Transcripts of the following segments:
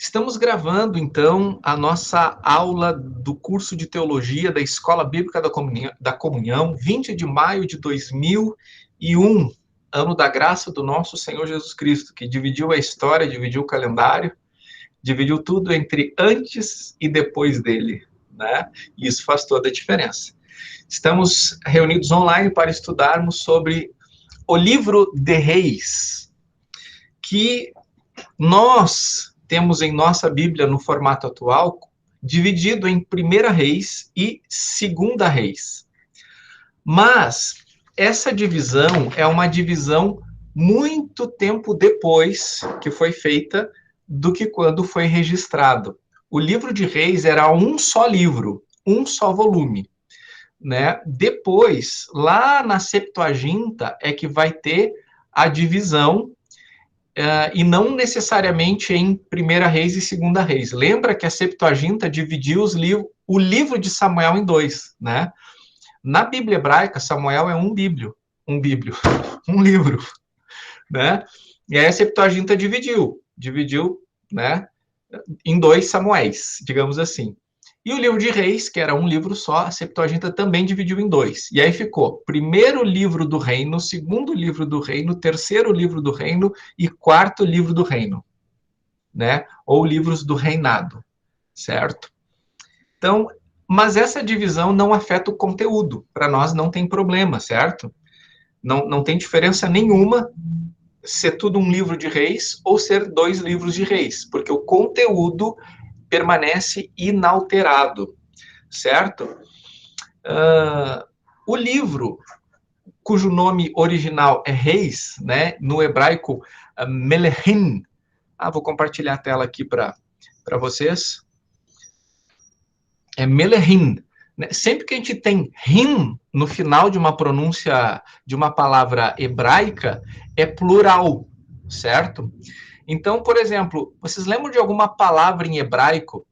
Estamos gravando, então, a nossa aula do curso de Teologia da Escola Bíblica da Comunhão, 20 de maio de 2001, ano da graça do nosso Senhor Jesus Cristo, que dividiu a história, dividiu o calendário, dividiu tudo entre antes e depois dele, né? E isso faz toda a diferença. Estamos reunidos online para estudarmos sobre o livro de Reis, que nós temos em nossa Bíblia, no formato atual, dividido em Primeira Reis e Segunda Reis. Mas essa divisão é uma divisão muito tempo depois que foi feita do que quando foi registrado. O livro de Reis era um só livro, um só volume, né? Depois, lá na Septuaginta, é que vai ter a divisão, e não necessariamente em Primeira Reis e Segunda Reis. Lembra que a Septuaginta dividiu o livro de Samuel em dois, né? Na Bíblia hebraica, Samuel é um um livro, né? E aí a Septuaginta dividiu, né, em dois Samuéis, digamos assim. E o livro de Reis, que era um livro só, a Septuaginta também dividiu em dois. E aí ficou primeiro livro do reino, segundo livro do reino, terceiro livro do reino e quarto livro do reino, né? Ou livros do reinado, certo? Então, mas essa divisão não afeta o conteúdo. Para nós não tem problema, certo? Não tem diferença nenhuma ser tudo um livro de reis ou ser dois livros de reis, porque o conteúdo permanece inalterado, certo? O livro, cujo nome original é Reis, né? No hebraico, Melechim. Vou compartilhar a tela aqui para vocês. É Melechim. Sempre que a gente tem rim no final de uma pronúncia de uma palavra hebraica, é plural, certo? Então, por exemplo, vocês lembram de alguma palavra em hebraico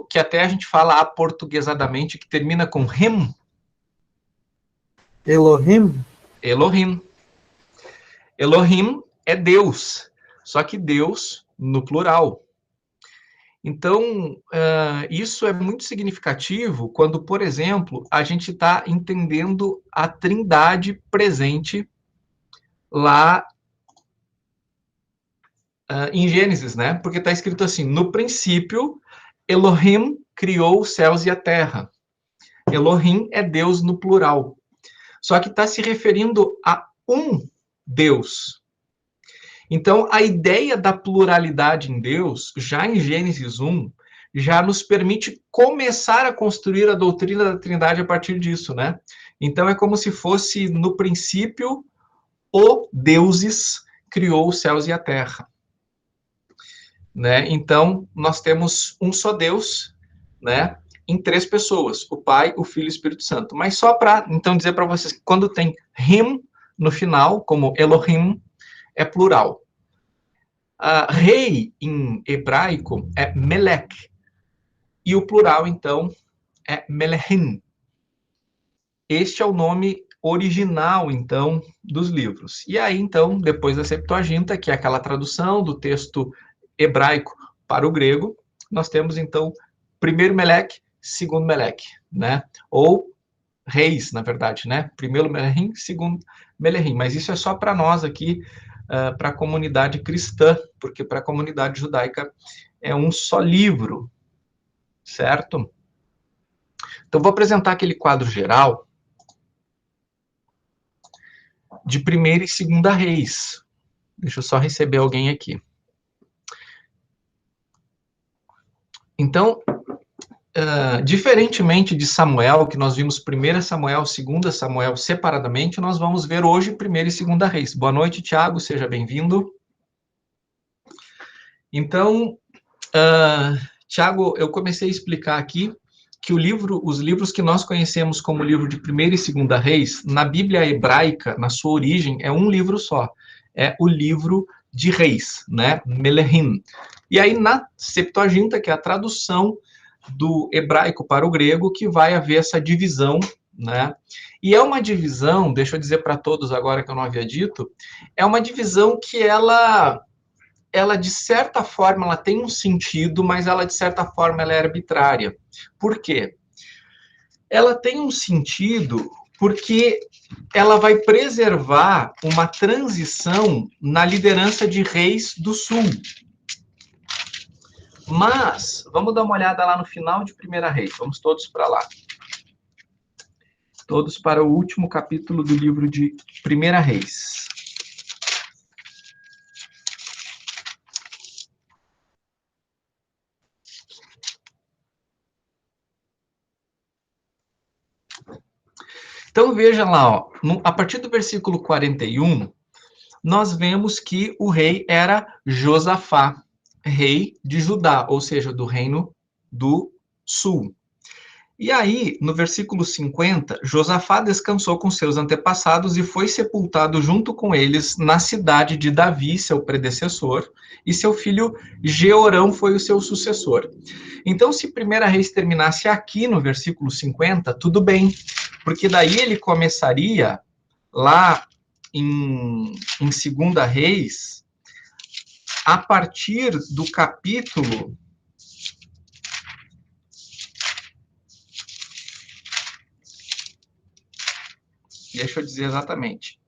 que até a gente fala aportuguesadamente, que termina com rim? Elohim? Elohim. Elohim é Deus, só que Deus no plural. Então, isso é muito significativo quando, por exemplo, a gente está entendendo a Trindade presente lá em Gênesis, né? Porque está escrito assim, no princípio, Elohim criou os céus e a terra. Elohim é Deus no plural. Só que está se referindo a um Deus. Então, a ideia da pluralidade em Deus, já em Gênesis 1, já nos permite começar a construir a doutrina da Trindade a partir disso, né? Então, é como se fosse, no princípio, o deuses criou os céus e a terra, né? Então, nós temos um só Deus, né? Em três pessoas, o Pai, o Filho e o Espírito Santo. Mas só para, então, dizer para vocês que quando tem Him no final, como Elohim, é plural. Rei, em hebraico, é Melech. E o plural, então, é Melechim. Este é o nome original, então, dos livros. E aí, então, depois da Septuaginta, que é aquela tradução do texto hebraico para o grego, nós temos, então, primeiro Melech, segundo Melech, né? Ou reis, na verdade, né? Primeiro Melechim, segundo Melechim. Mas isso é só para nós aqui, para a comunidade cristã, porque para a comunidade judaica é um só livro, certo? Então, vou apresentar aquele quadro geral de Primeira e Segunda Reis. Deixa eu só receber alguém aqui. Então, diferentemente de Samuel, que nós vimos 1 Samuel, 2 Samuel separadamente, nós vamos ver hoje 1 e 2 Reis. Boa noite, Tiago, seja bem-vindo. Então, Tiago, eu comecei a explicar aqui que os livros que nós conhecemos como livro de 1 e 2 Reis, na Bíblia hebraica, na sua origem, é um livro só. É o livro de Reis, né? Melechim. E aí, na Septuaginta, que é a tradução do hebraico para o grego, que vai haver essa divisão, né? E é uma divisão, deixa eu dizer para todos agora que eu não havia dito, é uma divisão que ela ela de certa forma, ela tem um sentido, mas ela de certa forma ela é arbitrária. Por quê? Ela tem um sentido porque ela vai preservar uma transição na liderança de reis do sul. Mas, vamos dar uma olhada lá no final de Primeira Reis. Vamos todos para lá. Todos para o último capítulo do livro de Primeira Reis. Então, veja lá, ó, a partir do versículo 41, nós vemos que o rei era Josafá, rei de Judá, ou seja, do reino do sul. E aí, no versículo 50, Josafá descansou com seus antepassados e foi sepultado junto com eles na cidade de Davi, seu predecessor, e seu filho Jeorão foi o seu sucessor. Então, se Primeira Reis terminasse aqui no versículo 50, tudo bem, porque daí ele começaria lá em Segunda Reis, a partir do capítulo... Deixa eu dizer exatamente.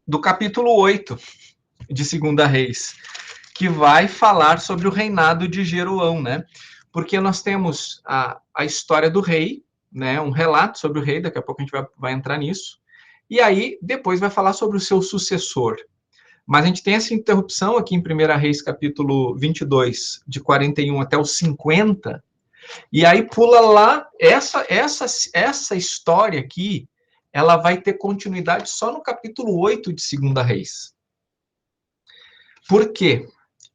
Do capítulo 8 de Segunda Reis, que vai falar sobre o reinado de Jeroão, né? Porque nós temos a história do rei, né? Um relato sobre o rei, daqui a pouco a gente vai entrar nisso. E aí, depois vai falar sobre o seu sucessor. Mas a gente tem essa interrupção aqui em 1 Reis, capítulo 22, de 41 até o 50, e aí pula lá, essa história aqui, ela vai ter continuidade só no capítulo 8 de 2 Reis. Por quê?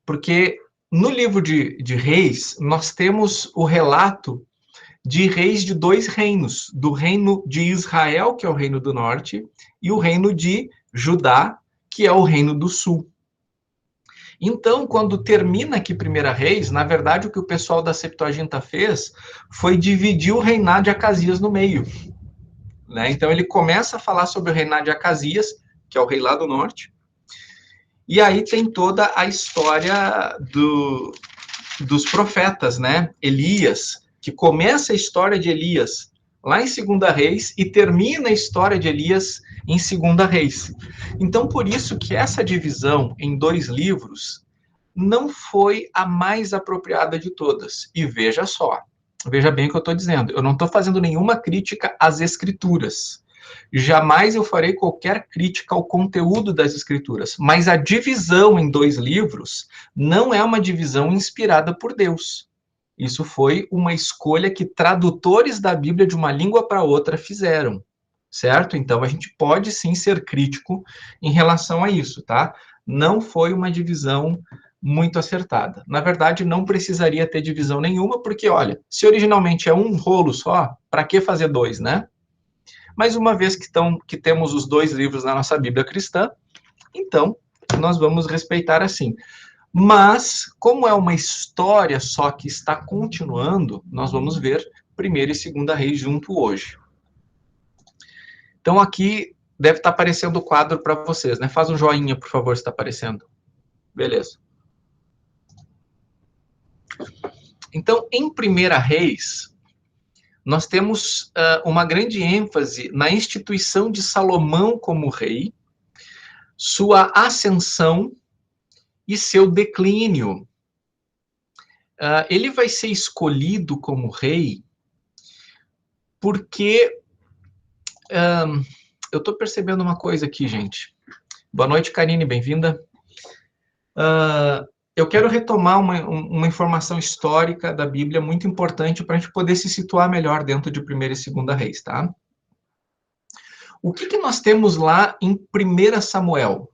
Porque no livro de Reis, nós temos o relato de reis de dois reinos, do reino de Israel, que é o reino do norte, e o reino de Judá, que é o reino do sul. Então, quando termina aqui Primeira Reis, na verdade, o que o pessoal da Septuaginta fez foi dividir o reinado de Acasias no meio. Né? Então, ele começa a falar sobre o reinado de Acasias, que é o rei lá do norte, e aí tem toda a história dos profetas, né? Elias, que começa a história de Elias lá em 2 Reis e termina a história de Elias em 2 Reis. Então, por isso que essa divisão em dois livros não foi a mais apropriada de todas. E veja só, veja bem o que eu estou dizendo. Eu não estou fazendo nenhuma crítica às escrituras. Jamais eu farei qualquer crítica ao conteúdo das escrituras. Mas a divisão em dois livros não é uma divisão inspirada por Deus. Isso foi uma escolha que tradutores da Bíblia de uma língua para outra fizeram, certo? Então, a gente pode sim ser crítico em relação a isso, tá? Não foi uma divisão muito acertada. Na verdade, não precisaria ter divisão nenhuma, porque, olha, se originalmente é um rolo só, para que fazer dois, né? Mas uma vez que temos os dois livros na nossa Bíblia cristã, então, nós vamos respeitar assim. Mas, como é uma história só que está continuando, nós vamos ver 1ª e 2ª Reis junto hoje. Então, aqui deve estar aparecendo o quadro para vocês, né? Faz um joinha, por favor, se está aparecendo. Beleza. Então, em 1ª Reis, nós temos uma grande ênfase na instituição de Salomão como rei, sua ascensão e seu declínio. Ele vai ser escolhido como rei porque... eu estou percebendo uma coisa aqui, gente. Boa noite, Karine, bem-vinda. Eu quero retomar uma informação histórica da Bíblia muito importante para a gente poder se situar melhor dentro de 1ª e 2ª Reis, tá? O que nós temos lá em 1 Samuel?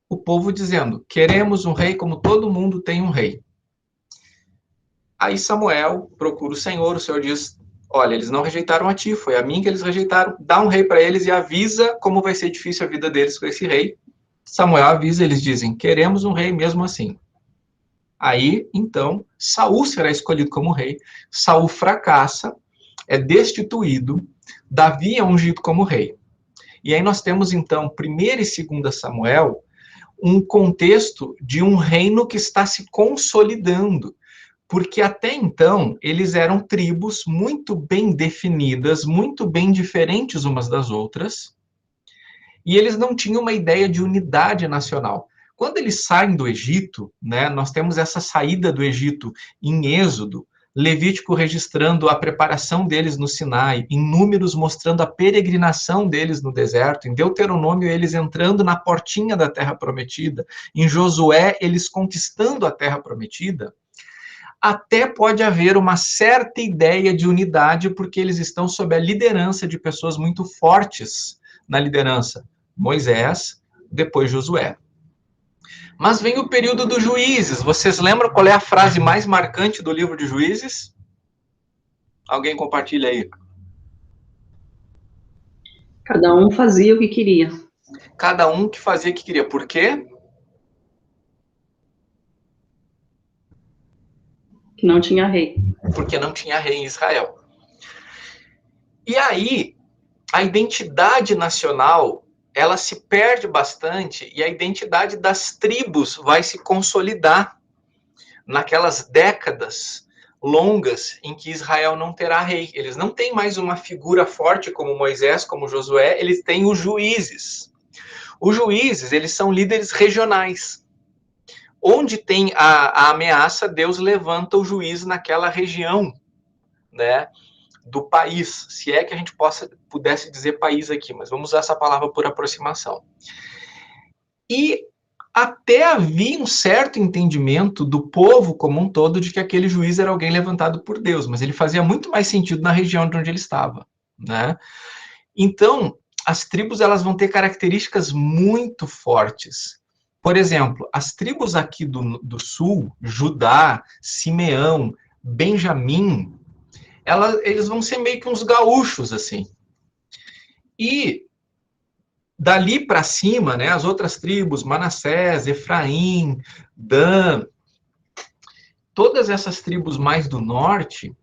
O povo dizendo, queremos um rei como todo mundo tem um rei. Aí Samuel procura o Senhor diz, olha, eles não rejeitaram a ti, foi a mim que eles rejeitaram, dá um rei para eles e avisa como vai ser difícil a vida deles com esse rei. Samuel avisa, eles dizem, queremos um rei mesmo assim. Aí, então, Saul será escolhido como rei, Saul fracassa, é destituído, Davi é ungido como rei. E aí nós temos, então, 1 e 2 Samuel, um contexto de um reino que está se consolidando, porque até então eles eram tribos muito bem definidas, muito bem diferentes umas das outras, e eles não tinham uma ideia de unidade nacional. Quando eles saem do Egito, né, nós temos essa saída do Egito em Êxodo, Levítico registrando a preparação deles no Sinai, em Números mostrando a peregrinação deles no deserto, em Deuteronômio eles entrando na portinha da Terra Prometida, em Josué eles conquistando a Terra Prometida. Até pode haver uma certa ideia de unidade, porque eles estão sob a liderança de pessoas muito fortes na liderança. Moisés, depois Josué. Mas vem o período dos juízes. Vocês lembram qual é a frase mais marcante do livro de Juízes? Alguém compartilha aí. Cada um fazia o que queria. Cada um que fazia o que queria. Por quê? Que não tinha rei. Porque não tinha rei em Israel. E aí, a identidade nacional, ela se perde bastante e a identidade das tribos vai se consolidar naquelas décadas longas em que Israel não terá rei. Eles não têm mais uma figura forte como Moisés, como Josué, eles têm os juízes. Os juízes, eles são líderes regionais. Onde tem a ameaça, Deus levanta o juiz naquela região, né, do país, se é que a gente pudesse dizer país aqui, mas vamos usar essa palavra por aproximação. E até havia um certo entendimento do povo como um todo de que aquele juiz era alguém levantado por Deus, mas ele fazia muito mais sentido na região de onde ele estava, né? Então, as tribos elas vão ter características muito fortes. Por exemplo, as tribos aqui do sul, Judá, Simeão, Benjamim, eles vão ser meio que uns gaúchos, assim. E dali para cima, né, as outras tribos, Manassés, Efraim, Dan, todas essas tribos mais do norte,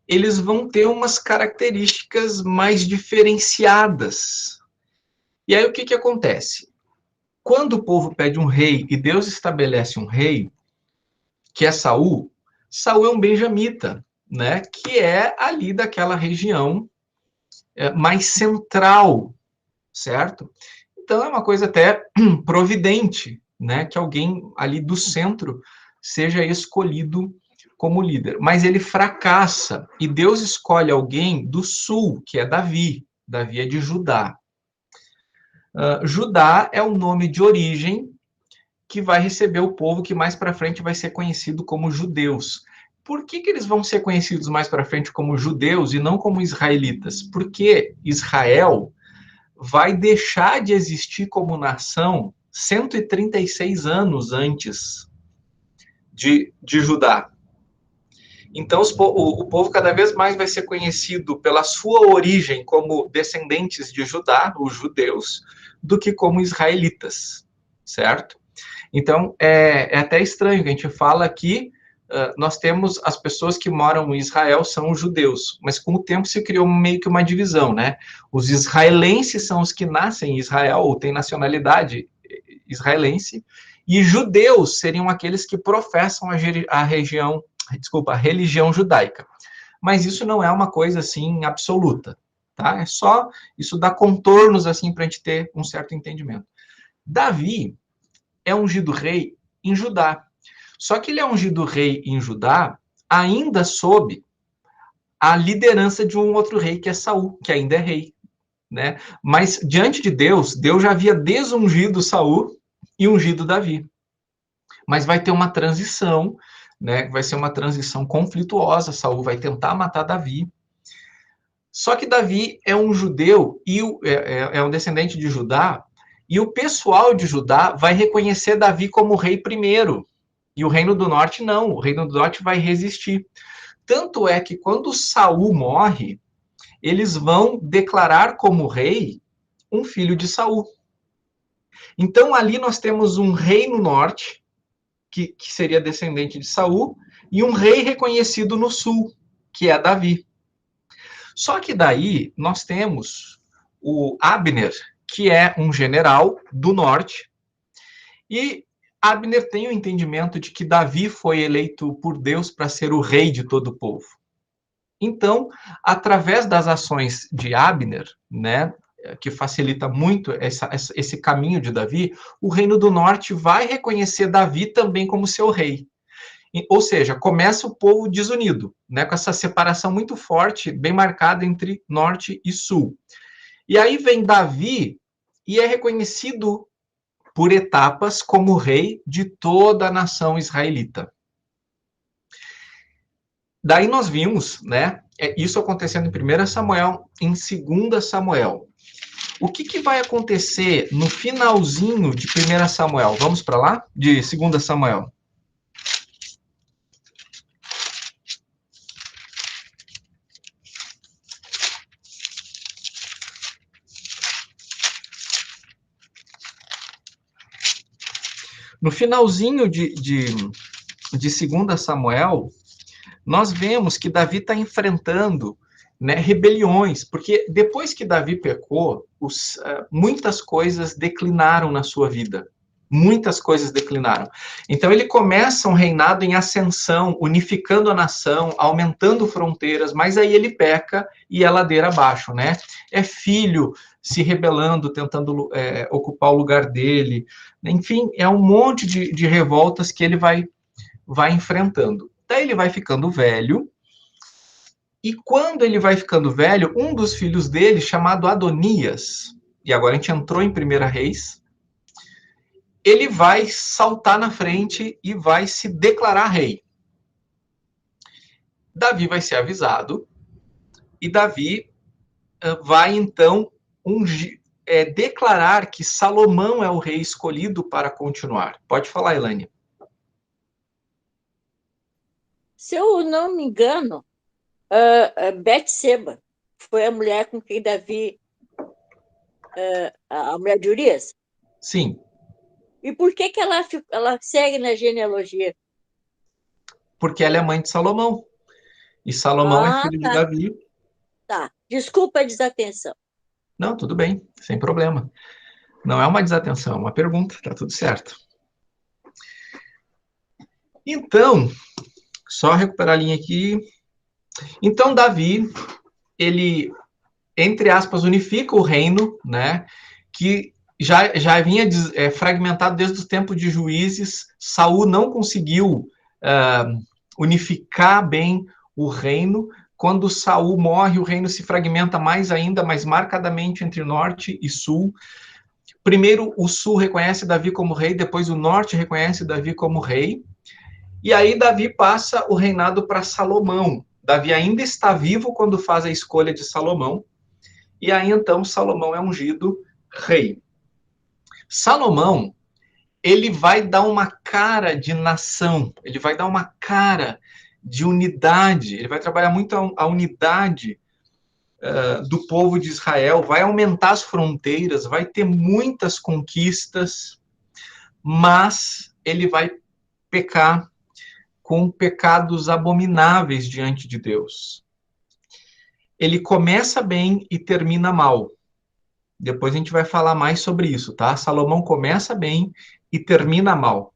eles vão ter umas características mais diferenciadas. E aí o que acontece? Quando o povo pede um rei e Deus estabelece um rei, que é Saul, Saul é um benjamita, né, que é ali daquela região mais central, certo? Então é uma coisa até providente, né, que alguém ali do centro seja escolhido como líder. Mas ele fracassa e Deus escolhe alguém do sul, que é Davi. Davi é de Judá. Judá é o nome de origem que vai receber o povo que mais para frente vai ser conhecido como judeus. Por que eles vão ser conhecidos mais para frente como judeus e não como israelitas? Porque Israel vai deixar de existir como nação 136 anos antes de Judá. Então, o povo cada vez mais vai ser conhecido pela sua origem como descendentes de Judá, os judeus, do que como israelitas, certo? Então, é até estranho que a gente fala que nós temos as pessoas que moram em Israel são os judeus, mas com o tempo se criou meio que uma divisão, né? Os israelenses são os que nascem em Israel, ou têm nacionalidade israelense, e judeus seriam aqueles que professam a religião judaica. Mas isso não é uma coisa assim absoluta, tá? É só isso dá contornos assim para a gente ter um certo entendimento. Davi é ungido rei em Judá. Só que ele é ungido rei em Judá ainda sob a liderança de um outro rei, que é Saul, que ainda é rei, né? Mas diante de Deus, Deus já havia desungido Saul e ungido Davi. Mas vai ter uma transição, né? Vai ser uma transição conflituosa. Saul vai tentar matar Davi. Só que Davi é um judeu e é um descendente de Judá, e o pessoal de Judá vai reconhecer Davi como rei primeiro. E o Reino do Norte não, o Reino do Norte vai resistir. Tanto é que quando Saul morre, eles vão declarar como rei um filho de Saul. Então ali nós temos um rei no norte, que seria descendente de Saul, e um rei reconhecido no sul, que é Davi. Só que daí nós temos o Abner, que é um general do norte, E Abner tem o entendimento de que Davi foi eleito por Deus para ser o rei de todo o povo. Então, através das ações de Abner, né, que facilita muito esse caminho de Davi, o Reino do Norte vai reconhecer Davi também como seu rei. Ou seja, começa o povo desunido, né, com essa separação muito forte, bem marcada entre norte e sul. E aí vem Davi e é reconhecido por etapas como rei de toda a nação israelita. Daí nós vimos, né, isso acontecendo em 1 Samuel, em 2 Samuel. O que vai acontecer no finalzinho de 1 Samuel? Vamos para lá? De 2 Samuel. No finalzinho de 2 Samuel, nós vemos que Davi está enfrentando, né, rebeliões, porque depois que Davi pecou, muitas coisas declinaram na sua vida. Muitas coisas declinaram. Então ele começa um reinado em ascensão, unificando a nação, aumentando fronteiras, mas aí ele peca e é ladeira abaixo, né? É filho se rebelando, tentando ocupar o lugar dele. Enfim, é um monte de revoltas que ele vai enfrentando. Daí ele vai ficando velho, e quando ele vai ficando velho, um dos filhos dele, chamado Adonias, e agora a gente entrou em 1 Reis, ele vai saltar na frente e vai se declarar rei. Davi vai ser avisado, e Davi vai então declarar que Salomão é o rei escolhido para continuar. Pode falar, Elane. Se eu não me engano, Betseba foi a mulher com quem Davi, a mulher de Urias? Sim. E por que ela segue na genealogia? Porque ela é mãe de Salomão. E Salomão é filho de Davi. Tá. Desculpa a desatenção. Não, tudo bem, sem problema. Não é uma desatenção, é uma pergunta, tá tudo certo. Então, só recuperar a linha aqui. Então, Davi, ele, entre aspas, unifica o reino, né, que já vinha fragmentado desde os tempos de Juízes. Saul não conseguiu unificar bem o reino. Quando Saul morre, o reino se fragmenta mais ainda, mais marcadamente entre norte e sul. Primeiro o sul reconhece Davi como rei, depois o norte reconhece Davi como rei. E aí Davi passa o reinado para Salomão. Davi ainda está vivo quando faz a escolha de Salomão. E aí então Salomão é ungido rei. Salomão, ele vai dar uma cara de nação, ele vai dar uma cara de unidade, ele vai trabalhar muito a unidade do povo de Israel, vai aumentar as fronteiras, vai ter muitas conquistas, mas ele vai pecar com pecados abomináveis diante de Deus. Ele começa bem e termina mal. Depois a gente vai falar mais sobre isso, tá? Salomão começa bem e termina mal.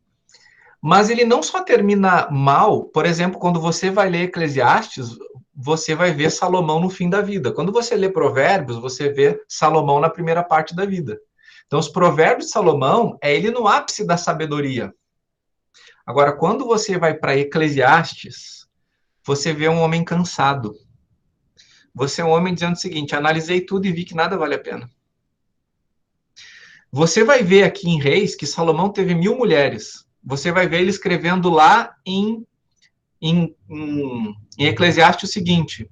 Mas ele não só termina mal, por exemplo, quando você vai ler Eclesiastes, você vai ver Salomão no fim da vida. Quando você lê Provérbios, você vê Salomão na primeira parte da vida. Então, os Provérbios de Salomão é ele no ápice da sabedoria. Agora, quando você vai para Eclesiastes, você vê um homem cansado. Você é um homem dizendo o seguinte: analisei tudo e vi que nada vale a pena. Você vai ver aqui em Reis que Salomão teve 1000 mulheres. Você vai ver ele escrevendo lá em Eclesiastes o seguinte: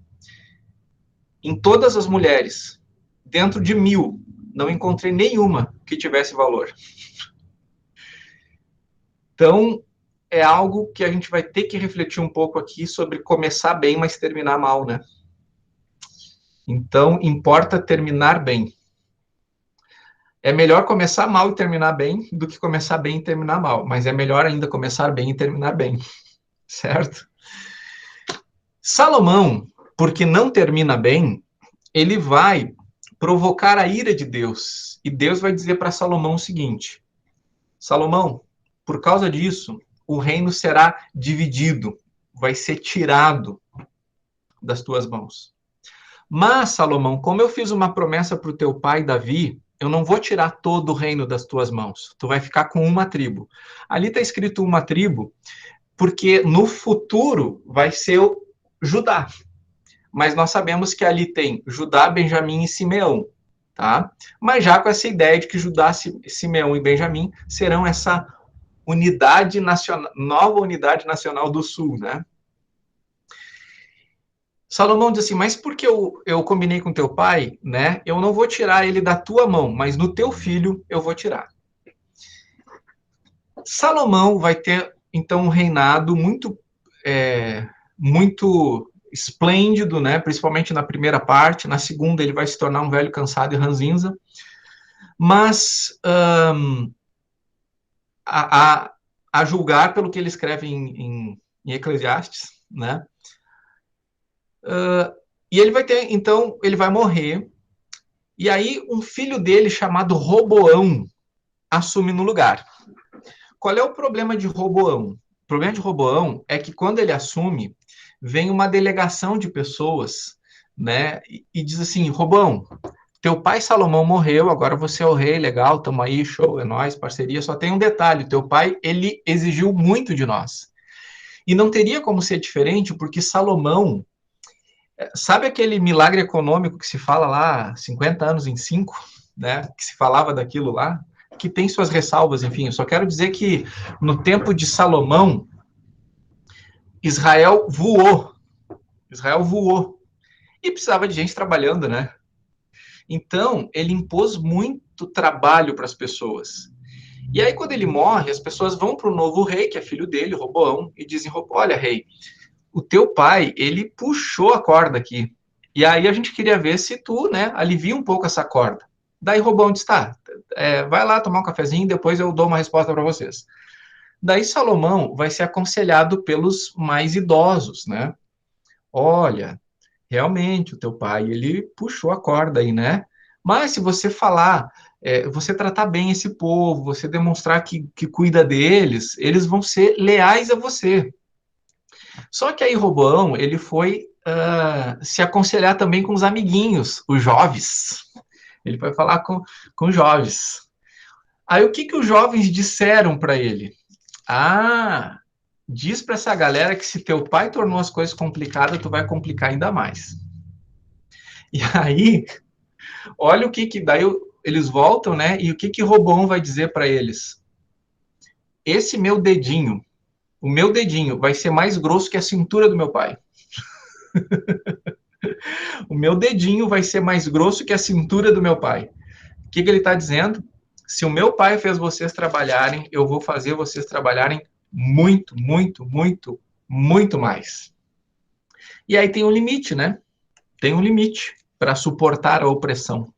em todas as mulheres, dentro de 1000, não encontrei nenhuma que tivesse valor. Então, é algo que a gente vai ter que refletir um pouco aqui sobre começar bem, mas terminar mal, né? Então, importa terminar bem. É melhor começar mal e terminar bem do que começar bem e terminar mal. Mas é melhor ainda começar bem e terminar bem. Certo? Salomão, porque não termina bem, ele vai provocar a ira de Deus. E Deus vai dizer para Salomão o seguinte: Salomão, por causa disso, o reino será dividido, vai ser tirado das tuas mãos. Mas, Salomão, como eu fiz uma promessa para o teu pai Davi, eu não vou tirar todo o reino das tuas mãos. Tu vai ficar com uma tribo. Ali está escrito uma tribo, porque no futuro vai ser o Judá. Mas nós sabemos que ali tem Judá, Benjamim e Simeão, tá? Mas já com essa ideia de que Judá, Simeão e Benjamim serão essa unidade nacional, nova unidade nacional do Sul, né? Salomão diz assim, mas porque eu combinei com teu pai, né? Eu não vou tirar ele da tua mão, mas no teu filho eu vou tirar. Salomão vai ter, então, um reinado muito esplêndido, né? Principalmente na primeira parte. Na segunda, ele vai se tornar um velho cansado e ranzinza. Mas, a julgar pelo que ele escreve em Eclesiastes, né? E ele vai ter, então, ele vai morrer. E aí, um filho dele, chamado Roboão, assume no lugar. Qual é o problema de Roboão? O problema de Roboão é que quando ele assume, vem uma delegação de pessoas, né, e diz assim, Roboão, teu pai Salomão morreu, agora você é o rei, legal, tamo aí, show, é nóis, parceria, só tem um detalhe, teu pai, ele exigiu muito de nós. E não teria como ser diferente, porque Salomão, sabe aquele milagre econômico que se fala lá, 50 anos em 5, né, que se falava daquilo lá, que tem suas ressalvas, enfim, eu só quero dizer que no tempo de Salomão, Israel voou, e precisava de gente trabalhando, né? Então, ele impôs muito trabalho para as pessoas. E aí, quando ele morre, as pessoas vão para o novo rei, que é filho dele, Roboão, e dizem, olha, rei, o teu pai, ele puxou a corda aqui. E aí a gente queria ver se tu, né, alivia um pouco essa corda. Daí Roboão disse, tá, vai lá tomar um cafezinho, depois eu dou uma resposta para vocês. Daí Salomão vai ser aconselhado pelos mais idosos, né? Olha, realmente, o teu pai, ele puxou a corda aí, né? Mas se você falar, você tratar bem esse povo, você demonstrar que cuida deles, eles vão ser leais a você. Só que aí Roboão, ele foi se aconselhar também com os amiguinhos, os jovens. Ele foi falar com os jovens. Aí o que os jovens disseram para ele? Diz para essa galera que se teu pai tornou as coisas complicadas, tu vai complicar ainda mais. E aí, olha o que daí eles voltam, né? E o que Roboão vai dizer para eles? Esse meu dedinho, o meu dedinho vai ser mais grosso que a cintura do meu pai. O meu dedinho vai ser mais grosso que a cintura do meu pai. O que ele está dizendo? Se o meu pai fez vocês trabalharem, eu vou fazer vocês trabalharem muito, muito, muito, muito mais. E aí tem um limite, né? Tem um limite para suportar a opressão.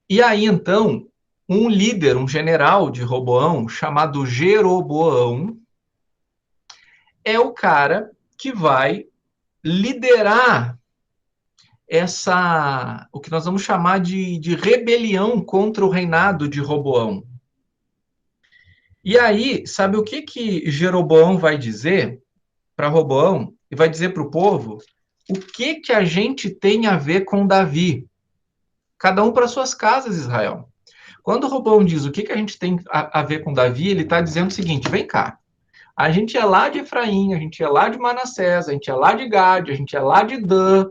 E aí, então, um líder, um general de Roboão, chamado Jeroboão, é o cara que vai liderar o que nós vamos chamar de rebelião contra o reinado de Roboão. E aí, sabe o que Jeroboão vai dizer para Roboão? E vai dizer para o povo o que a gente tem a ver com Davi. Cada um para suas casas, Israel. Quando Roboão diz o que a gente tem a ver com Davi, ele está dizendo o seguinte, vem cá, a gente é lá de Efraim, a gente é lá de Manassés, a gente é lá de Gade, a gente é lá de Dan,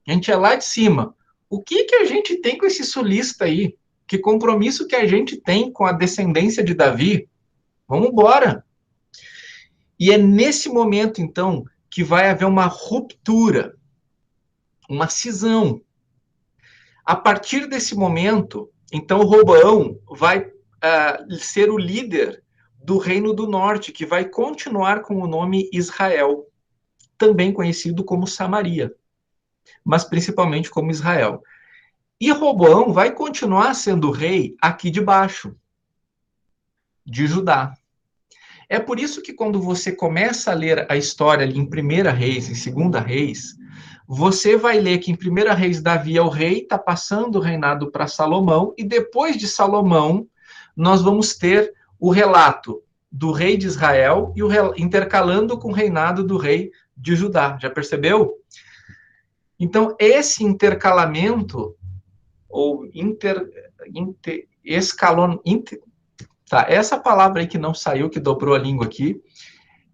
a gente é lá de cima. O que a gente tem com esse sulista aí? Que compromisso que a gente tem com a descendência de Davi? Vamos embora. E é nesse momento, então, que vai haver uma ruptura, uma cisão. A partir desse momento, então, Roboão vai ser o líder do Reino do Norte, que vai continuar com o nome Israel, também conhecido como Samaria, mas principalmente como Israel. E Roboão vai continuar sendo rei aqui de baixo, de Judá. É por isso que quando você começa a ler a história ali em 1 Reis, em 2 Reis, você vai ler que em 1 Reis Davi é o rei, está passando o reinado para Salomão, e depois de Salomão nós vamos ter o relato do rei de Israel e intercalando com o reinado do rei de Judá. Já percebeu? Então, esse intercalamento, ou essa palavra aí que não saiu, que dobrou a língua aqui,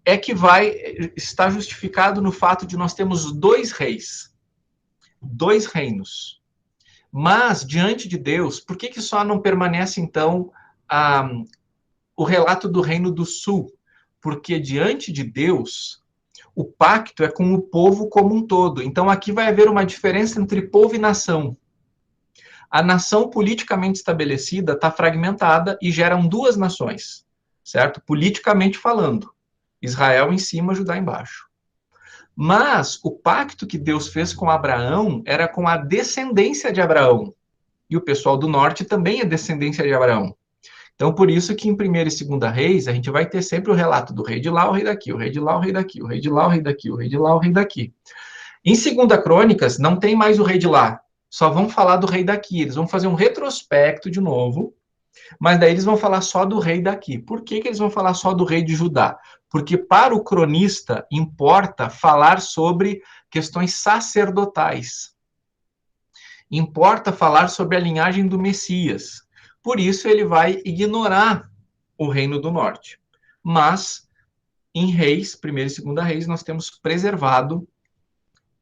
é que vai estar justificado no fato de nós termos 2 reis, 2 reinos. Mas, diante de Deus, por que só não permanece, então, o relato do Reino do Sul? Porque, diante de Deus, o pacto é com o povo como um todo. Então, aqui vai haver uma diferença entre povo e nação. A nação politicamente estabelecida está fragmentada e geram 2 nações, certo? Politicamente falando. Israel em cima, Judá embaixo. Mas o pacto que Deus fez com Abraão era com a descendência de Abraão. E o pessoal do norte também é descendência de Abraão. Então, por isso que em 1ª e 2ª Reis, a gente vai ter sempre o relato do rei de lá, o rei daqui, o rei de lá, o rei daqui, o rei de lá, o rei daqui, o rei de lá, o rei daqui. Em 2ª Crônicas, não tem mais o rei de lá, só vão falar do rei daqui. Eles vão fazer um retrospecto de novo, mas daí eles vão falar só do rei daqui. Por que eles vão falar só do rei de Judá? Porque para o cronista importa falar sobre questões sacerdotais. Importa falar sobre a linhagem do Messias. Por isso ele vai ignorar o reino do norte. Mas em Reis, 1ª e 2ª Reis, nós temos preservado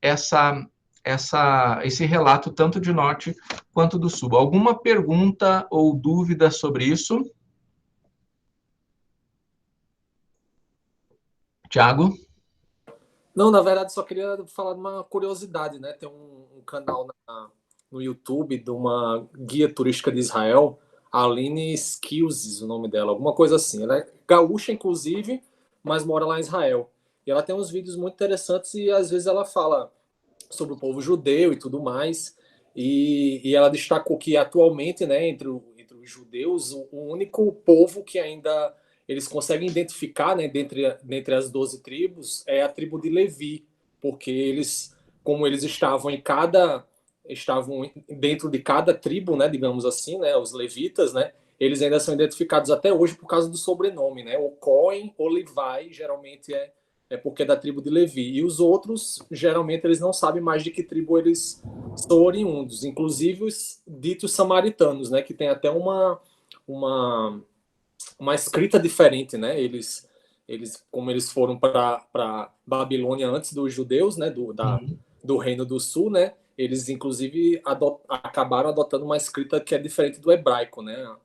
esse relato tanto de norte quanto do sul. Alguma pergunta ou dúvida sobre isso? Tiago? Não, na verdade, só queria falar de uma curiosidade, né? Tem um canal no YouTube de uma guia turística de Israel, Aline Skills, o nome dela, alguma coisa assim. Ela é gaúcha, inclusive, mas mora lá em Israel. E ela tem uns vídeos muito interessantes e, às vezes, ela fala sobre o povo judeu e tudo mais. E ela destacou que, atualmente, né, entre os judeus, o único povo que ainda eles conseguem identificar, né, dentre as 12 tribos, é a tribo de Levi, porque eles, como eles estavam dentro de cada tribo, né, digamos assim, né, os levitas, né, eles ainda são identificados até hoje por causa do sobrenome, né, o Cohen ou Levi geralmente é porque é da tribo de Levi, e os outros, geralmente, eles não sabem mais de que tribo eles são oriundos, inclusive os ditos samaritanos, né, que tem até uma escrita diferente, né, eles como eles foram para Babilônia antes dos judeus, né, do Reino do Sul, né, eles, inclusive, acabaram adotando uma escrita que é diferente do hebraico, né?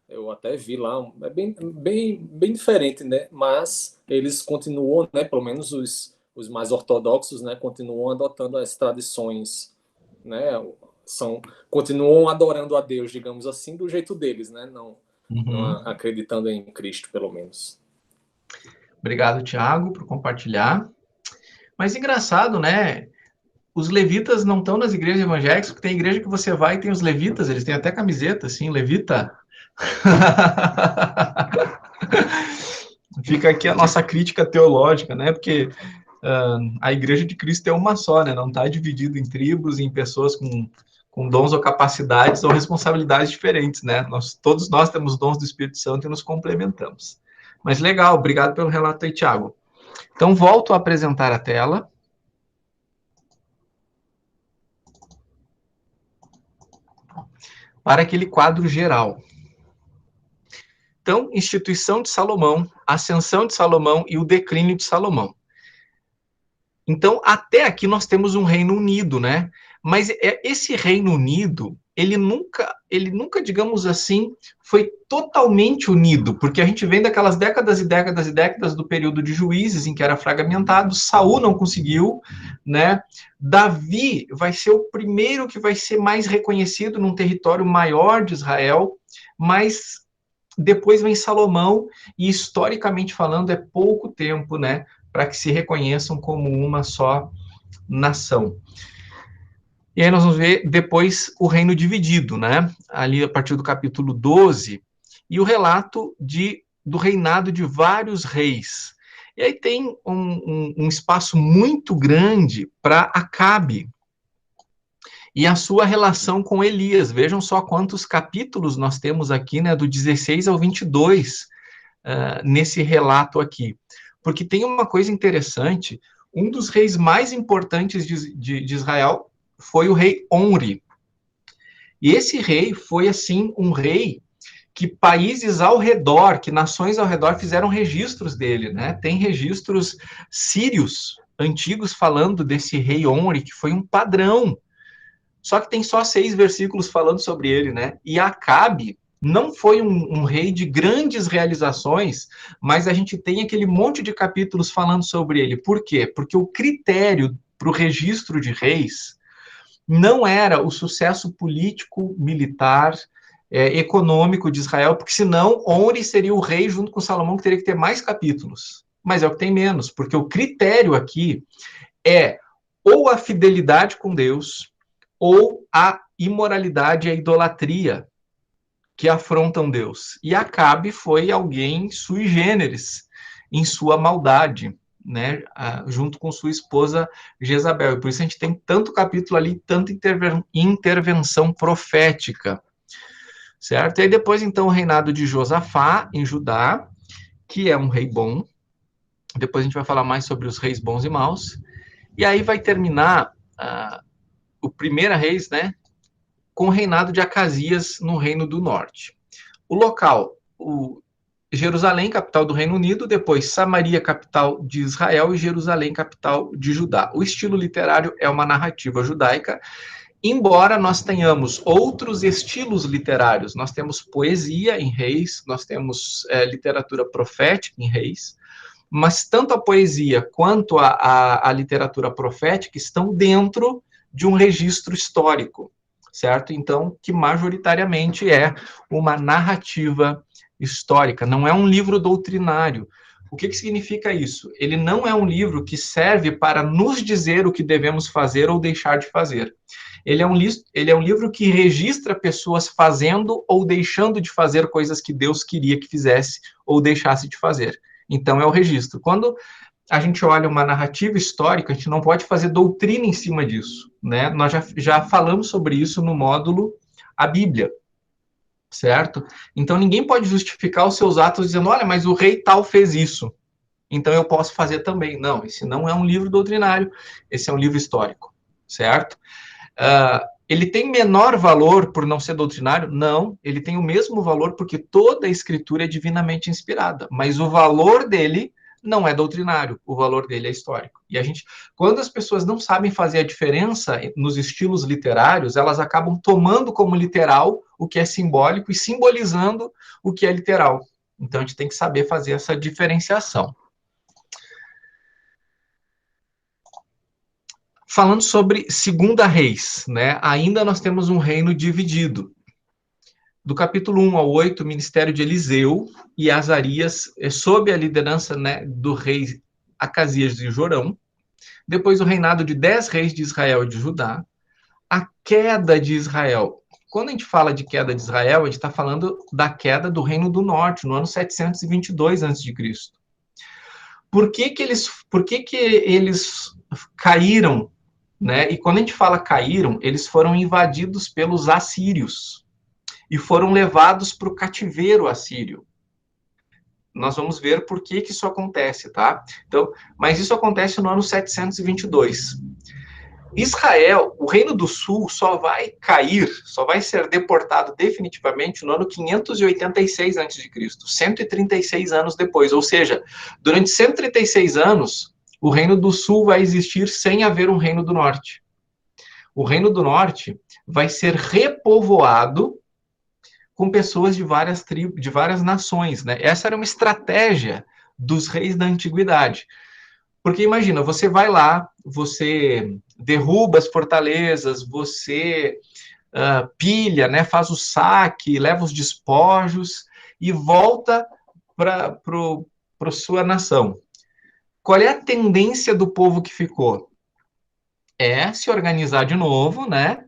Eu até vi lá, é bem diferente, né? Mas eles continuam, né? Pelo menos os mais ortodoxos, né? Continuam adotando as tradições, né? Continuam adorando a Deus, digamos assim, do jeito deles, né? Não acreditando em Cristo, pelo menos. Obrigado, Tiago, por compartilhar. Mas engraçado, né? Os levitas não estão nas igrejas evangélicas, porque tem igreja que você vai e tem os levitas, eles têm até camiseta, assim, levita. Fica aqui a nossa crítica teológica, né? Porque a igreja de Cristo é uma só, né? Não está dividido em tribos, em pessoas com dons ou capacidades ou responsabilidades diferentes, né? Todos nós temos dons do Espírito Santo e nos complementamos. Mas legal, obrigado pelo relato aí, Tiago. Então, volto a apresentar a tela. Para aquele quadro geral. Então, instituição de Salomão, ascensão de Salomão e o declínio de Salomão. Então, até aqui nós temos um Reino Unido, né? Mas esse Reino Unido, ele nunca, digamos assim, foi totalmente unido, porque a gente vem daquelas décadas e décadas e décadas do período de Juízes, em que era fragmentado, Saul não conseguiu, né? Davi vai ser o primeiro que vai ser mais reconhecido num território maior de Israel, mas depois vem Salomão, e historicamente falando, é pouco tempo, né, para que se reconheçam como uma só nação. E aí nós vamos ver depois o reino dividido, né, ali a partir do capítulo 12, e o relato do reinado de vários reis. E aí tem um espaço muito grande para Acabe. e a sua relação com Elias. Vejam só quantos capítulos nós temos aqui, né, do 16 ao 22, nesse relato aqui. Porque tem uma coisa interessante, um dos reis mais importantes de Israel foi o rei Omri. E esse rei foi, assim, um rei que países ao redor, que nações ao redor fizeram registros dele, né? Tem registros sírios antigos falando desse rei Omri, que foi um padrão. Só que tem só 6 versículos falando sobre ele, né? E Acabe não foi um rei de grandes realizações, mas a gente tem aquele monte de capítulos falando sobre ele. Por quê? Porque o critério para o registro de reis não era o sucesso político, militar, econômico de Israel, porque senão Omri seria o rei junto com Salomão, que teria que ter mais capítulos. Mas é o que tem menos, porque o critério aqui é ou a fidelidade com Deus, ou a imoralidade e a idolatria que afrontam Deus. E Acabe foi alguém sui generis em sua maldade, né, junto com sua esposa Jezabel. E por isso a gente tem tanto capítulo ali, tanta intervenção profética, certo? E aí depois, então, o reinado de Josafá em Judá, que é um rei bom. Depois a gente vai falar mais sobre os reis bons e maus. E aí vai terminar o primeiro reis, né, com o reinado de Acasias no Reino do Norte. O local, Jerusalém, capital do Reino Unido, depois Samaria, capital de Israel, e Jerusalém, capital de Judá. O estilo literário é uma narrativa judaica, embora nós tenhamos outros estilos literários. Nós temos poesia em Reis, nós temos literatura profética em Reis, mas tanto a poesia quanto a literatura profética estão dentro de um registro histórico, certo? Então, que majoritariamente é uma narrativa histórica, não é um livro doutrinário. O que significa isso? Ele não é um livro que serve para nos dizer o que devemos fazer ou deixar de fazer. Ele é um livro que registra pessoas fazendo ou deixando de fazer coisas que Deus queria que fizesse ou deixasse de fazer. Então, é o registro. Quando a gente olha uma narrativa histórica, a gente não pode fazer doutrina em cima disso, né? Nós já falamos sobre isso no módulo A Bíblia, certo? Então, ninguém pode justificar os seus atos dizendo, olha, mas o rei tal fez isso, então eu posso fazer também. Não, esse não é um livro doutrinário, esse é um livro histórico, certo? Ele tem menor valor por não ser doutrinário? Não, ele tem o mesmo valor porque toda a escritura é divinamente inspirada, mas o valor dele não é doutrinário, o valor dele é histórico. E quando as pessoas não sabem fazer a diferença nos estilos literários, elas acabam tomando como literal o que é simbólico e simbolizando o que é literal. Então a gente tem que saber fazer essa diferenciação. Falando sobre Segunda Reis, né? Ainda nós temos um reino dividido. Do capítulo 1 ao 8, o ministério de Eliseu e Azarias, sob a liderança, né, do rei Acasias de Jorão. Depois o reinado de 10 reis de Israel e de Judá. A queda de Israel. Quando a gente fala de queda de Israel, a gente está falando da queda do Reino do Norte, no ano 722 a.C. Por que eles caíram? Né? E quando a gente fala caíram, eles foram invadidos pelos assírios e foram levados para o cativeiro assírio. Nós vamos ver por que isso acontece, tá? Então, mas isso acontece no ano 722. Israel, o Reino do Sul, só vai cair, só vai ser deportado definitivamente no ano 586 a.C., 136 anos depois. Ou seja, durante 136 anos, o Reino do Sul vai existir sem haver um Reino do Norte. O Reino do Norte vai ser repovoado com pessoas de várias tribos, de várias nações, né? Essa era uma estratégia dos reis da antiguidade. Porque imagina, você vai lá, você derruba as fortalezas, você pilha, né, faz o saque, leva os despojos e volta para sua nação. Qual é a tendência do povo que ficou? É se organizar de novo, né,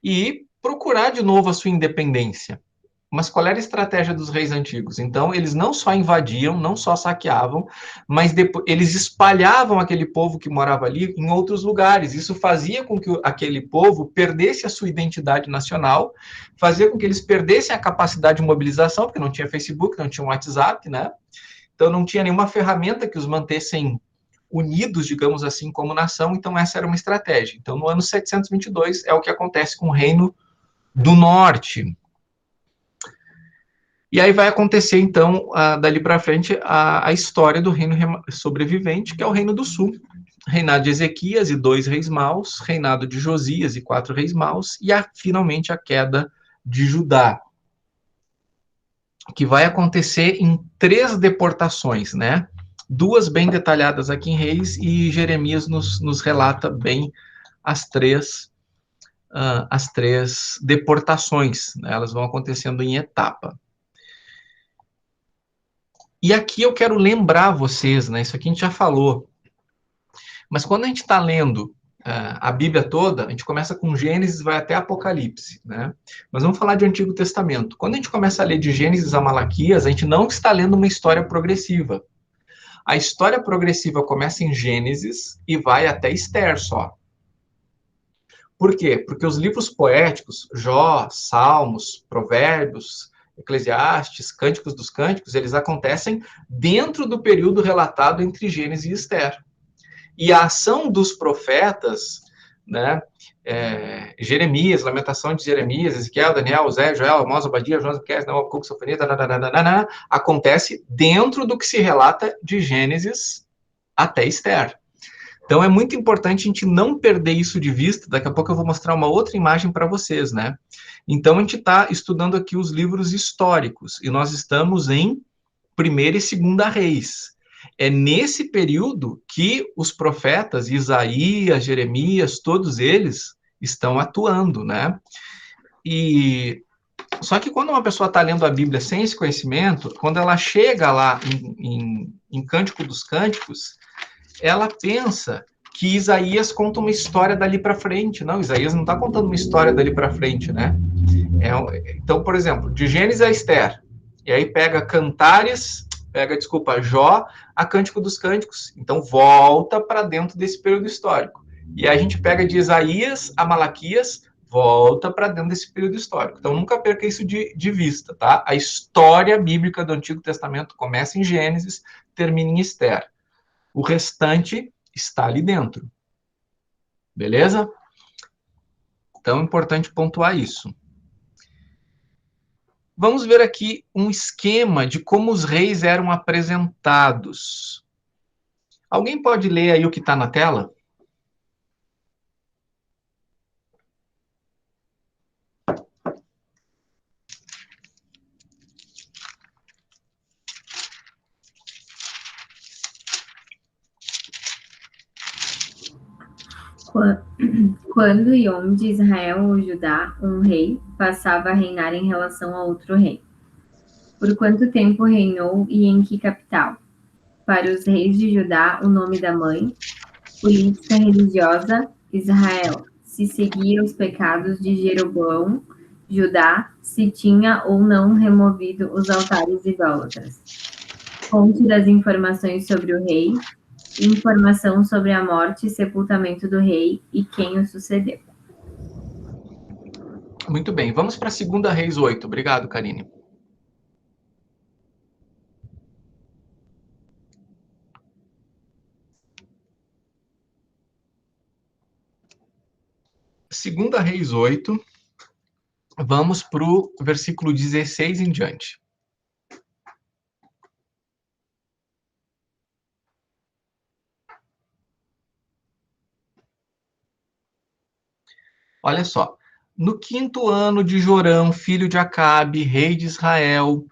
e procurar de novo a sua independência. Mas qual era a estratégia dos reis antigos? Então, eles não só invadiam, não só saqueavam, mas depois, eles espalhavam aquele povo que morava ali em outros lugares. Isso fazia com que aquele povo perdesse a sua identidade nacional, fazia com que eles perdessem a capacidade de mobilização, porque não tinha Facebook, não tinha WhatsApp, né? Então, não tinha nenhuma ferramenta que os mantessem unidos, digamos assim, como nação. Então, essa era uma estratégia. Então, no ano 722, é o que acontece com o Reino do Norte. E aí vai acontecer, então, dali para frente, a história do reino sobrevivente, que é o Reino do Sul. Reinado de Ezequias e 2 reis maus, reinado de Josias e 4 reis maus, e finalmente a queda de Judá, que vai acontecer em 3 deportações, né? 2 bem detalhadas aqui em Reis, e Jeremias nos relata bem as três deportações, né? Elas vão acontecendo em etapa. E aqui eu quero lembrar vocês, né? Isso aqui a gente já falou. Mas quando a gente está lendo a Bíblia toda, a gente começa com Gênesis, vai até Apocalipse, né? Mas vamos falar de Antigo Testamento. Quando a gente começa a ler de Gênesis a Malaquias, a gente não está lendo uma história progressiva. A história progressiva começa em Gênesis e vai até Esther só. Por quê? Porque os livros poéticos, Jó, Salmos, Provérbios, Eclesiastes, Cânticos dos Cânticos, eles acontecem dentro do período relatado entre Gênesis e Esther. E a ação dos profetas, né, Jeremias, Lamentação de Jeremias, Ezequiel, Daniel, Osé, Joel, Amós, Obadia, Jonas, Miqueias, Naum, Abacuque, Sofonias, acontece dentro do que se relata de Gênesis até Esther. Então, é muito importante a gente não perder isso de vista. Daqui a pouco eu vou mostrar uma outra imagem para vocês, né? Então, a gente está estudando aqui os livros históricos, e nós estamos em 1ª e 2ª Reis. É nesse período que os profetas, Isaías, Jeremias, todos eles estão atuando, né? Só que quando uma pessoa está lendo a Bíblia sem esse conhecimento, quando ela chega lá em Cântico dos Cânticos, ela pensa que Isaías conta uma história dali para frente. Não, Isaías não está contando uma história dali para frente, né? Então, por exemplo, de Gênesis a Esther, e aí pega Jó, a Cântico dos Cânticos. Então, volta para dentro desse período histórico. E aí a gente pega de Isaías a Malaquias, volta para dentro desse período histórico. Então, nunca perca isso de vista, tá? A história bíblica do Antigo Testamento começa em Gênesis, termina em Esther. O restante está ali dentro. Beleza? Então, é importante pontuar isso. Vamos ver aqui um esquema de como os reis eram apresentados. Alguém pode ler aí o que está na tela? Quando e onde Israel ou Judá, um rei, passava a reinar em relação a outro rei. Por quanto tempo reinou e em que capital? Para os reis de Judá, o nome da mãe. Política religiosa, Israel. Se seguia os pecados de Jeroboão, Judá, se tinha ou não removido os altares idólatras. Fonte das informações sobre o rei. Informação sobre a morte e sepultamento do rei e quem o sucedeu. Muito bem, vamos para 2ª Reis 8. Obrigado, Karine. Segunda Reis 8, vamos para o versículo 16 em diante. Olha só. No 5º ano de Jorão, filho de Acabe, rei de Israel,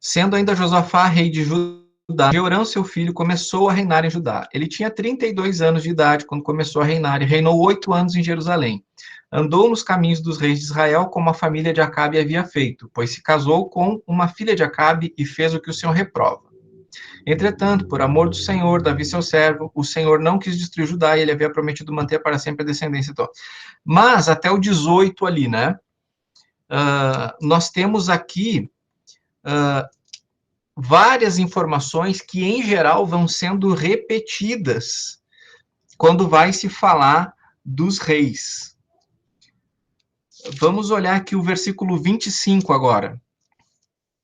sendo ainda Josafá rei de Judá, Jeorão, seu filho, começou a reinar em Judá. Ele tinha 32 anos de idade quando começou a reinar e reinou 8 anos em Jerusalém. Andou nos caminhos dos reis de Israel como a família de Acabe havia feito, pois se casou com uma filha de Acabe e fez o que o Senhor reprova. Entretanto, por amor do Senhor, Davi seu servo, o Senhor não quis destruir Judá e ele havia prometido manter para sempre a descendência. Mas até o 18 ali, né? nós temos aqui várias informações que, em geral, vão sendo repetidas quando vai se falar dos reis. Vamos olhar aqui o versículo 25 agora.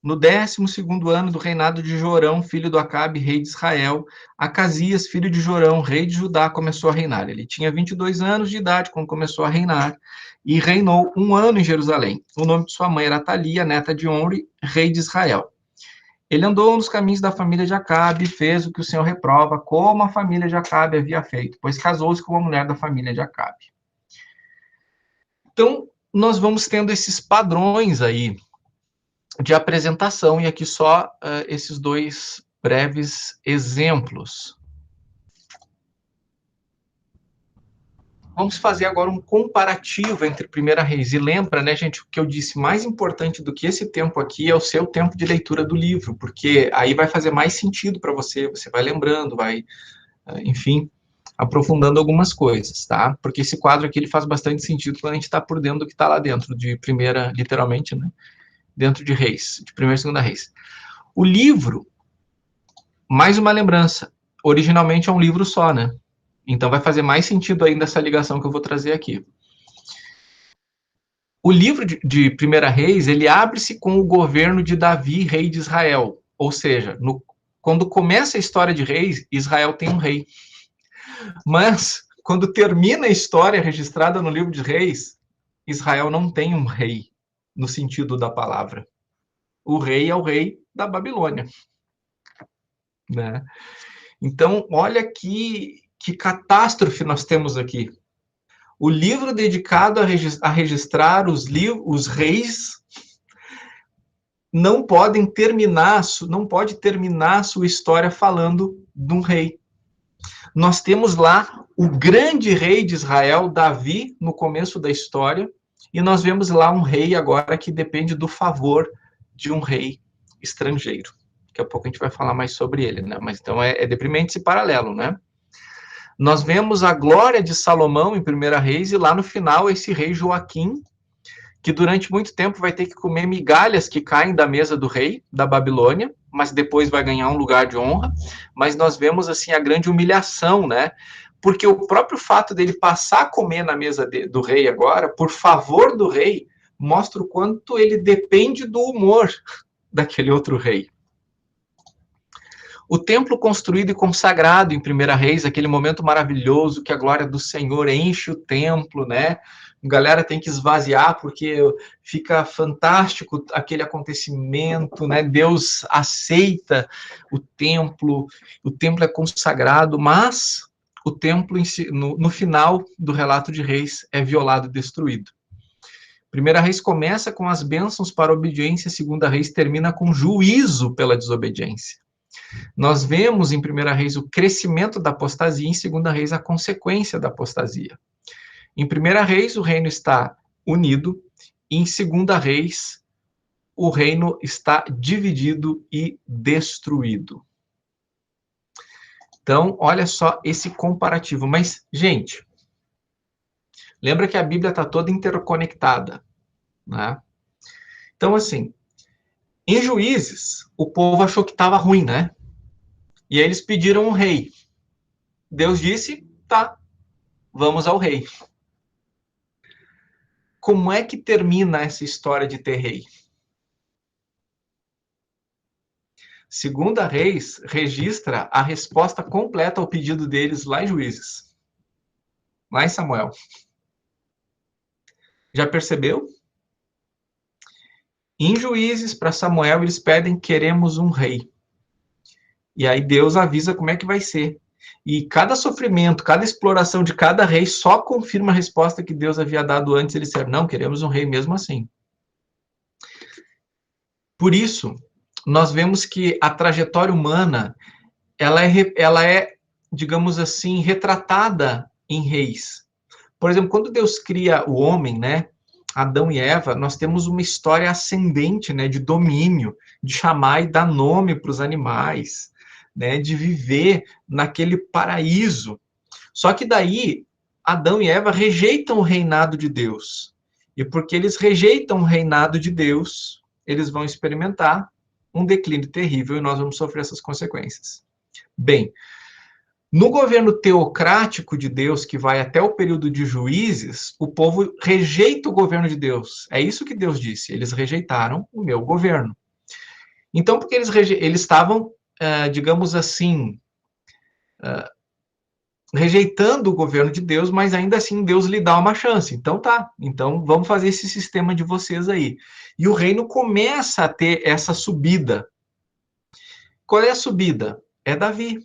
No 12º ano do reinado de Jorão, filho do Acabe, rei de Israel, Acasias, filho de Jorão, rei de Judá, começou a reinar. Ele tinha 22 anos de idade quando começou a reinar, e reinou 1 ano em Jerusalém. O nome de sua mãe era Atalia, neta de Omri, rei de Israel. Ele andou nos caminhos da família de Acabe, fez o que o Senhor reprova, como a família de Acabe havia feito, pois casou-se com uma mulher da família de Acabe. Então, nós vamos tendo esses padrões aí de apresentação, e aqui só esses 2 breves exemplos. Vamos fazer agora um comparativo entre 1 Reis. E lembra, né, gente, o que eu disse, mais importante do que esse tempo aqui é o seu tempo de leitura do livro, porque aí vai fazer mais sentido para você, você vai lembrando, vai, enfim, aprofundando algumas coisas, tá? Porque esse quadro aqui, ele faz bastante sentido quando a gente está por dentro do que está lá dentro, de primeira, literalmente, né? Dentro de Reis, de 1ª e 2ª Reis. O livro, mais uma lembrança, originalmente é um livro só, né? Então vai fazer mais sentido ainda essa ligação que eu vou trazer aqui. O livro de 1 Reis, ele abre-se com o governo de Davi, rei de Israel. Ou seja, quando começa a história de reis, Israel tem um rei. Mas, quando termina a história registrada no livro de Reis, Israel não tem um rei, no sentido da palavra. O rei é o rei da Babilônia. Né? Então, olha que catástrofe nós temos aqui. O livro dedicado a registrar os reis não pode terminar sua história falando de um rei. Nós temos lá o grande rei de Israel, Davi, no começo da história, e nós vemos lá um rei agora que depende do favor de um rei estrangeiro. Daqui a pouco a gente vai falar mais sobre ele, né? Mas então é deprimente esse paralelo, né? Nós vemos a glória de Salomão em 1 Reis, e lá no final esse rei Joaquim, que durante muito tempo vai ter que comer migalhas que caem da mesa do rei da Babilônia, mas depois vai ganhar um lugar de honra. Mas nós vemos assim a grande humilhação, né? Porque o próprio fato dele passar a comer na mesa do rei agora, por favor do rei, mostra o quanto ele depende do humor daquele outro rei. O templo construído e consagrado em 1 Reis, aquele momento maravilhoso que a glória do Senhor enche o templo, né? A galera tem que esvaziar porque fica fantástico aquele acontecimento, né? Deus aceita o templo é consagrado, mas o templo, no final do relato de Reis, é violado e destruído. 1 Reis começa com as bênçãos para a obediência, 2 Reis termina com juízo pela desobediência. Nós vemos em 1 Reis o crescimento da apostasia, em 2 Reis a consequência da apostasia. Em 1 Reis o reino está unido, e em 2 Reis o reino está dividido e destruído. Então, olha só esse comparativo. Mas, gente, lembra que a Bíblia está toda interconectada, né? Então, assim, em Juízes, o povo achou que estava ruim, né? E aí eles pediram um rei. Deus disse, tá, vamos ao rei. Como é que termina essa história de ter rei? 2 Reis registra a resposta completa ao pedido deles lá em Juízes. Lá em Samuel. Já percebeu? Em Juízes, para Samuel, eles pedem, queremos um rei. E aí Deus avisa como é que vai ser. E cada sofrimento, cada exploração de cada rei só confirma a resposta que Deus havia dado antes. Eles disseram, não, queremos um rei mesmo assim. Por isso, nós vemos que a trajetória humana, ela é, digamos assim, retratada em reis. Por exemplo, quando Deus cria o homem, né, Adão e Eva, nós temos uma história ascendente, né, de domínio, de chamar e dar nome para os animais, né, de viver naquele paraíso. Só que daí, Adão e Eva rejeitam o reinado de Deus. E porque eles rejeitam o reinado de Deus, eles vão experimentar um declínio terrível e nós vamos sofrer essas consequências. Bem, no governo teocrático de Deus, que vai até o período de Juízes, o povo rejeita o governo de Deus. É isso que Deus disse. Eles rejeitaram o meu governo. Então, porque eles estavam, digamos assim, rejeitando o governo de Deus, mas ainda assim Deus lhe dá uma chance. Então tá, então vamos fazer esse sistema de vocês aí. E o reino começa a ter essa subida. Qual é a subida? É Davi,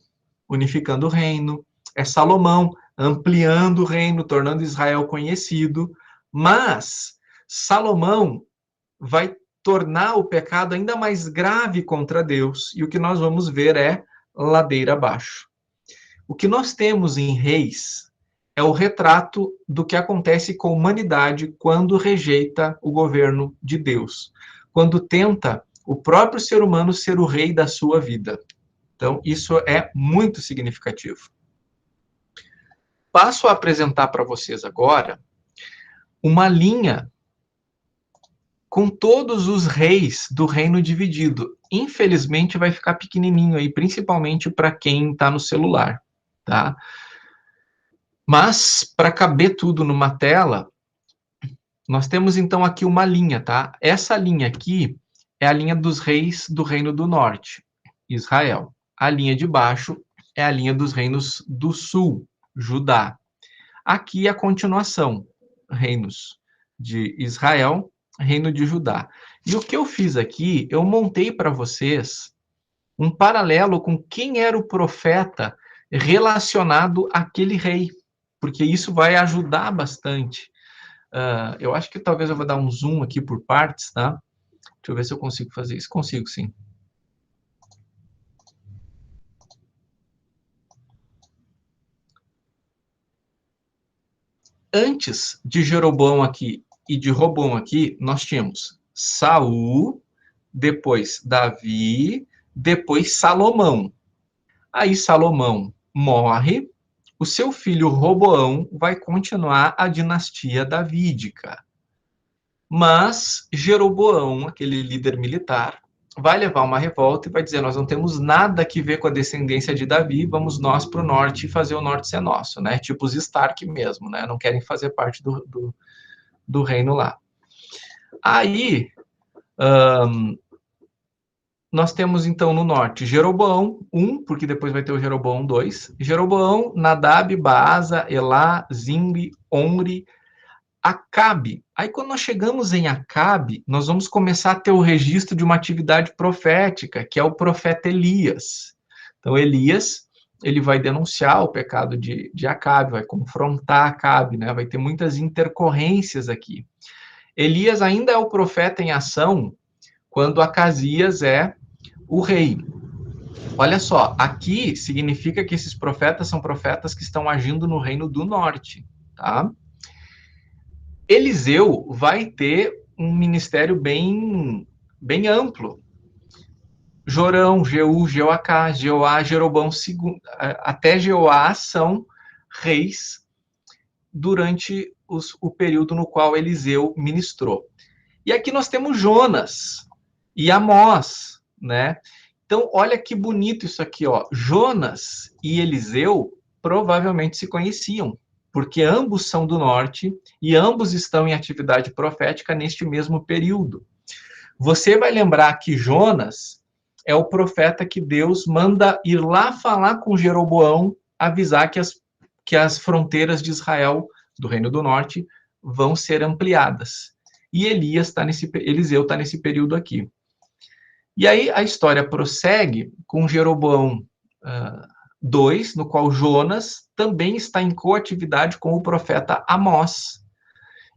unificando o reino, é Salomão, ampliando o reino, tornando Israel conhecido, mas Salomão vai tornar o pecado ainda mais grave contra Deus, e o que nós vamos ver é ladeira abaixo. O que nós temos em Reis é o retrato do que acontece com a humanidade quando rejeita o governo de Deus, quando tenta o próprio ser humano ser o rei da sua vida. Então, isso é muito significativo. Passo a apresentar para vocês agora uma linha com todos os reis do reino dividido. Infelizmente, vai ficar pequenininho aí, principalmente para quem está no celular, tá? Mas, para caber tudo numa tela, nós temos, então, aqui uma linha, tá? Essa linha aqui é a linha dos reis do Reino do Norte, Israel. A linha de baixo é a linha dos reinos do Sul, Judá. Aqui a continuação, reinos de Israel, reino de Judá. E o que eu fiz aqui, eu montei para vocês um paralelo com quem era o profeta relacionado àquele rei, porque isso vai ajudar bastante. Eu acho que talvez eu vou dar um zoom aqui por partes, tá? Deixa eu ver se eu consigo fazer isso. Consigo, sim. Antes de Jeroboão aqui e de Roboão aqui, nós tínhamos Saul, depois Davi, depois Salomão. Aí Salomão morre, o seu filho Roboão vai continuar a dinastia davídica. Mas Jeroboão, aquele líder militar, vai levar uma revolta e vai dizer, nós não temos nada que ver com a descendência de Davi, vamos nós para o norte e fazer o norte ser nosso, né? Tipo os Stark mesmo, né? Não querem fazer parte do reino lá. Aí, nós temos, então, no norte, Jeroboão 1, porque depois vai ter o Jeroboão 2. Jeroboão, Nadab, Baasa, Elá, Zimri, Omri, Acabe. Aí, quando nós chegamos em Acabe, nós vamos começar a ter o registro de uma atividade profética, que é o profeta Elias. Então, Elias, ele vai denunciar o pecado de Acabe, vai confrontar Acabe, né? Vai ter muitas intercorrências aqui. Elias ainda é o profeta em ação quando Acasias é o rei. Olha só, aqui significa que esses profetas são profetas que estão agindo no reino do norte, tá? Eliseu vai ter um ministério bem amplo. Jorão, Jeú, Jeoacá, Jeoá, Jeroboão, até Jeoá são reis durante o período no qual Eliseu ministrou. E aqui nós temos Jonas e Amós, né? Então, olha que bonito isso aqui, ó. Jonas e Eliseu provavelmente se conheciam, porque ambos são do norte e ambos estão em atividade profética neste mesmo período. Você vai lembrar que Jonas é o profeta que Deus manda ir lá falar com Jeroboão, avisar que as fronteiras de Israel, do Reino do Norte, vão ser ampliadas. E Eliseu está nesse período aqui. E aí a história prossegue com Jeroboão 2, no qual Jonas também está em coatividade com o profeta Amós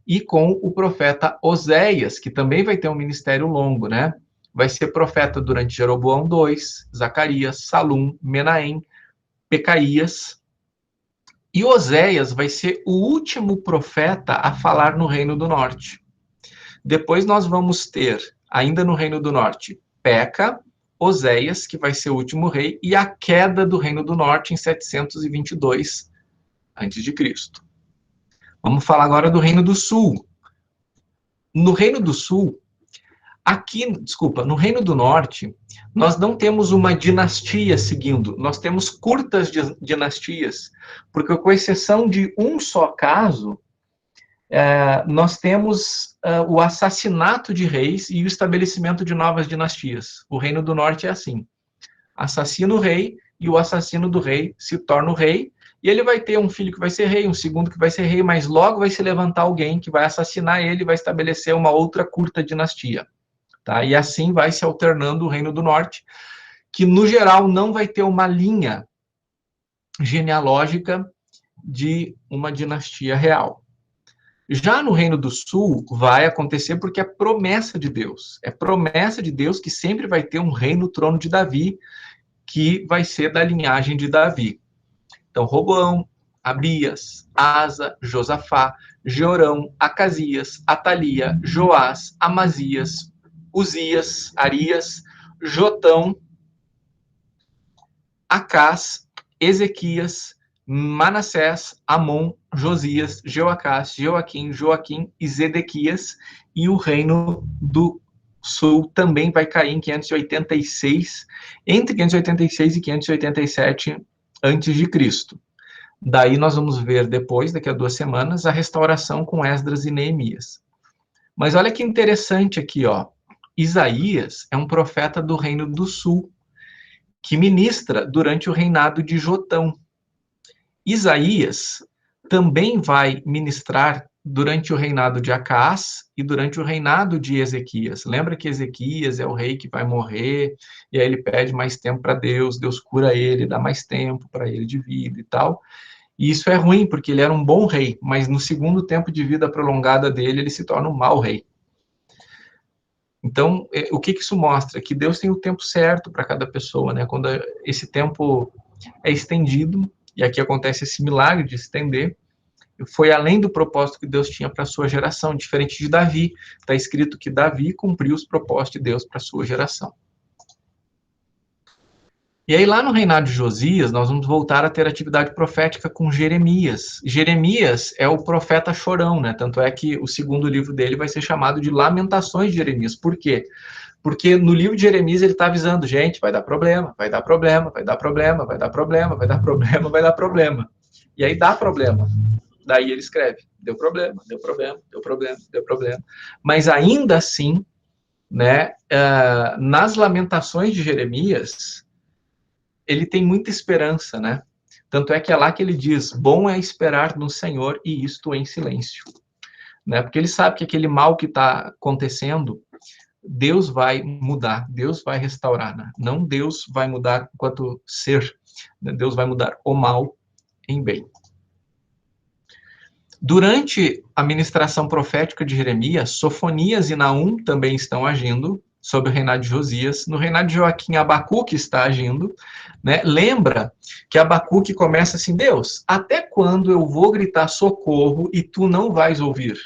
e com o profeta Oséias, que também vai ter um ministério longo, né? Vai ser profeta durante Jeroboão 2, Zacarias, Salum, Menahem, Pecaías. E Oséias vai ser o último profeta a falar no Reino do Norte. Depois nós vamos ter, ainda no Reino do Norte, Peca, Oséias, que vai ser o último rei, e a queda do Reino do Norte em 722 a.C. Vamos falar agora do Reino do Sul. no Reino do Sul, no Reino do Norte, nós não temos uma dinastia seguindo, nós temos curtas dinastias, porque com exceção de um só caso, nós temos o assassinato de reis e o estabelecimento de novas dinastias. O Reino do Norte é assim: assassina o rei, e o assassino do rei se torna o rei, e ele vai ter um filho que vai ser rei, um segundo que vai ser rei, mas logo vai se levantar alguém que vai assassinar ele e vai estabelecer uma outra curta dinastia. Tá? E assim vai se alternando o Reino do Norte, que no geral não vai ter uma linha genealógica de uma dinastia real. Já no Reino do Sul vai acontecer porque é promessa de Deus. É promessa de Deus que sempre vai ter um rei no trono de Davi, que vai ser da linhagem de Davi. Então, Roboão, Abias, Asa, Josafá, Jeorão, Acasias, Atalia, Joás, Amazias, Uzias, Arias, Jotão, Acás, Ezequias, Manassés, Amon, Josias, Jeoacás, Joaquim e Zedequias, e o Reino do Sul também vai cair em 586, entre 586 e 587 a.C. Daí nós vamos ver depois, daqui a 2 semanas, a restauração com Esdras e Neemias. Mas olha que interessante aqui, ó. Isaías é um profeta do Reino do Sul, que ministra durante o reinado de Jotão. Isaías também vai ministrar durante o reinado de Acás e durante o reinado de Ezequias. Lembra que Ezequias é o rei que vai morrer, e aí ele pede mais tempo para Deus, Deus cura ele, dá mais tempo para ele de vida e tal. E isso é ruim, porque ele era um bom rei, mas no segundo tempo de vida prolongada dele, ele se torna um mau rei. Então, o que isso mostra? Que Deus tem o tempo certo para cada pessoa, né? Quando esse tempo é estendido, e aqui acontece esse milagre de estender, foi além do propósito que Deus tinha para a sua geração, diferente de Davi. Está escrito que Davi cumpriu os propósitos de Deus para a sua geração. E aí, lá no reinado de Josias, nós vamos voltar a ter atividade profética com Jeremias. Jeremias é o profeta chorão, né? Tanto é que o segundo livro dele vai ser chamado de Lamentações de Jeremias. Por quê? Porque no livro de Jeremias ele está avisando, gente, vai dar problema, vai dar problema, vai dar problema, vai dar problema, vai dar problema, vai dar problema. E aí dá problema. Daí ele escreve, deu problema, deu problema, deu problema, deu problema. Mas ainda assim, né, nas Lamentações de Jeremias, ele tem muita esperança, né? Tanto é que é lá que ele diz, bom é esperar no Senhor e isto em silêncio. Né? Porque ele sabe que aquele mal que está acontecendo, Deus vai mudar, Deus vai restaurar. Né? Não Deus vai mudar enquanto ser, né? Deus vai mudar o mal em bem. Durante a ministração profética de Jeremias, Sofonias e Naum também estão agindo, sob o reinado de Josias. No reinado de Joaquim, Abacuque está agindo. Né? Lembra que Abacuque começa assim, Deus, até quando eu vou gritar socorro e tu não vais ouvir?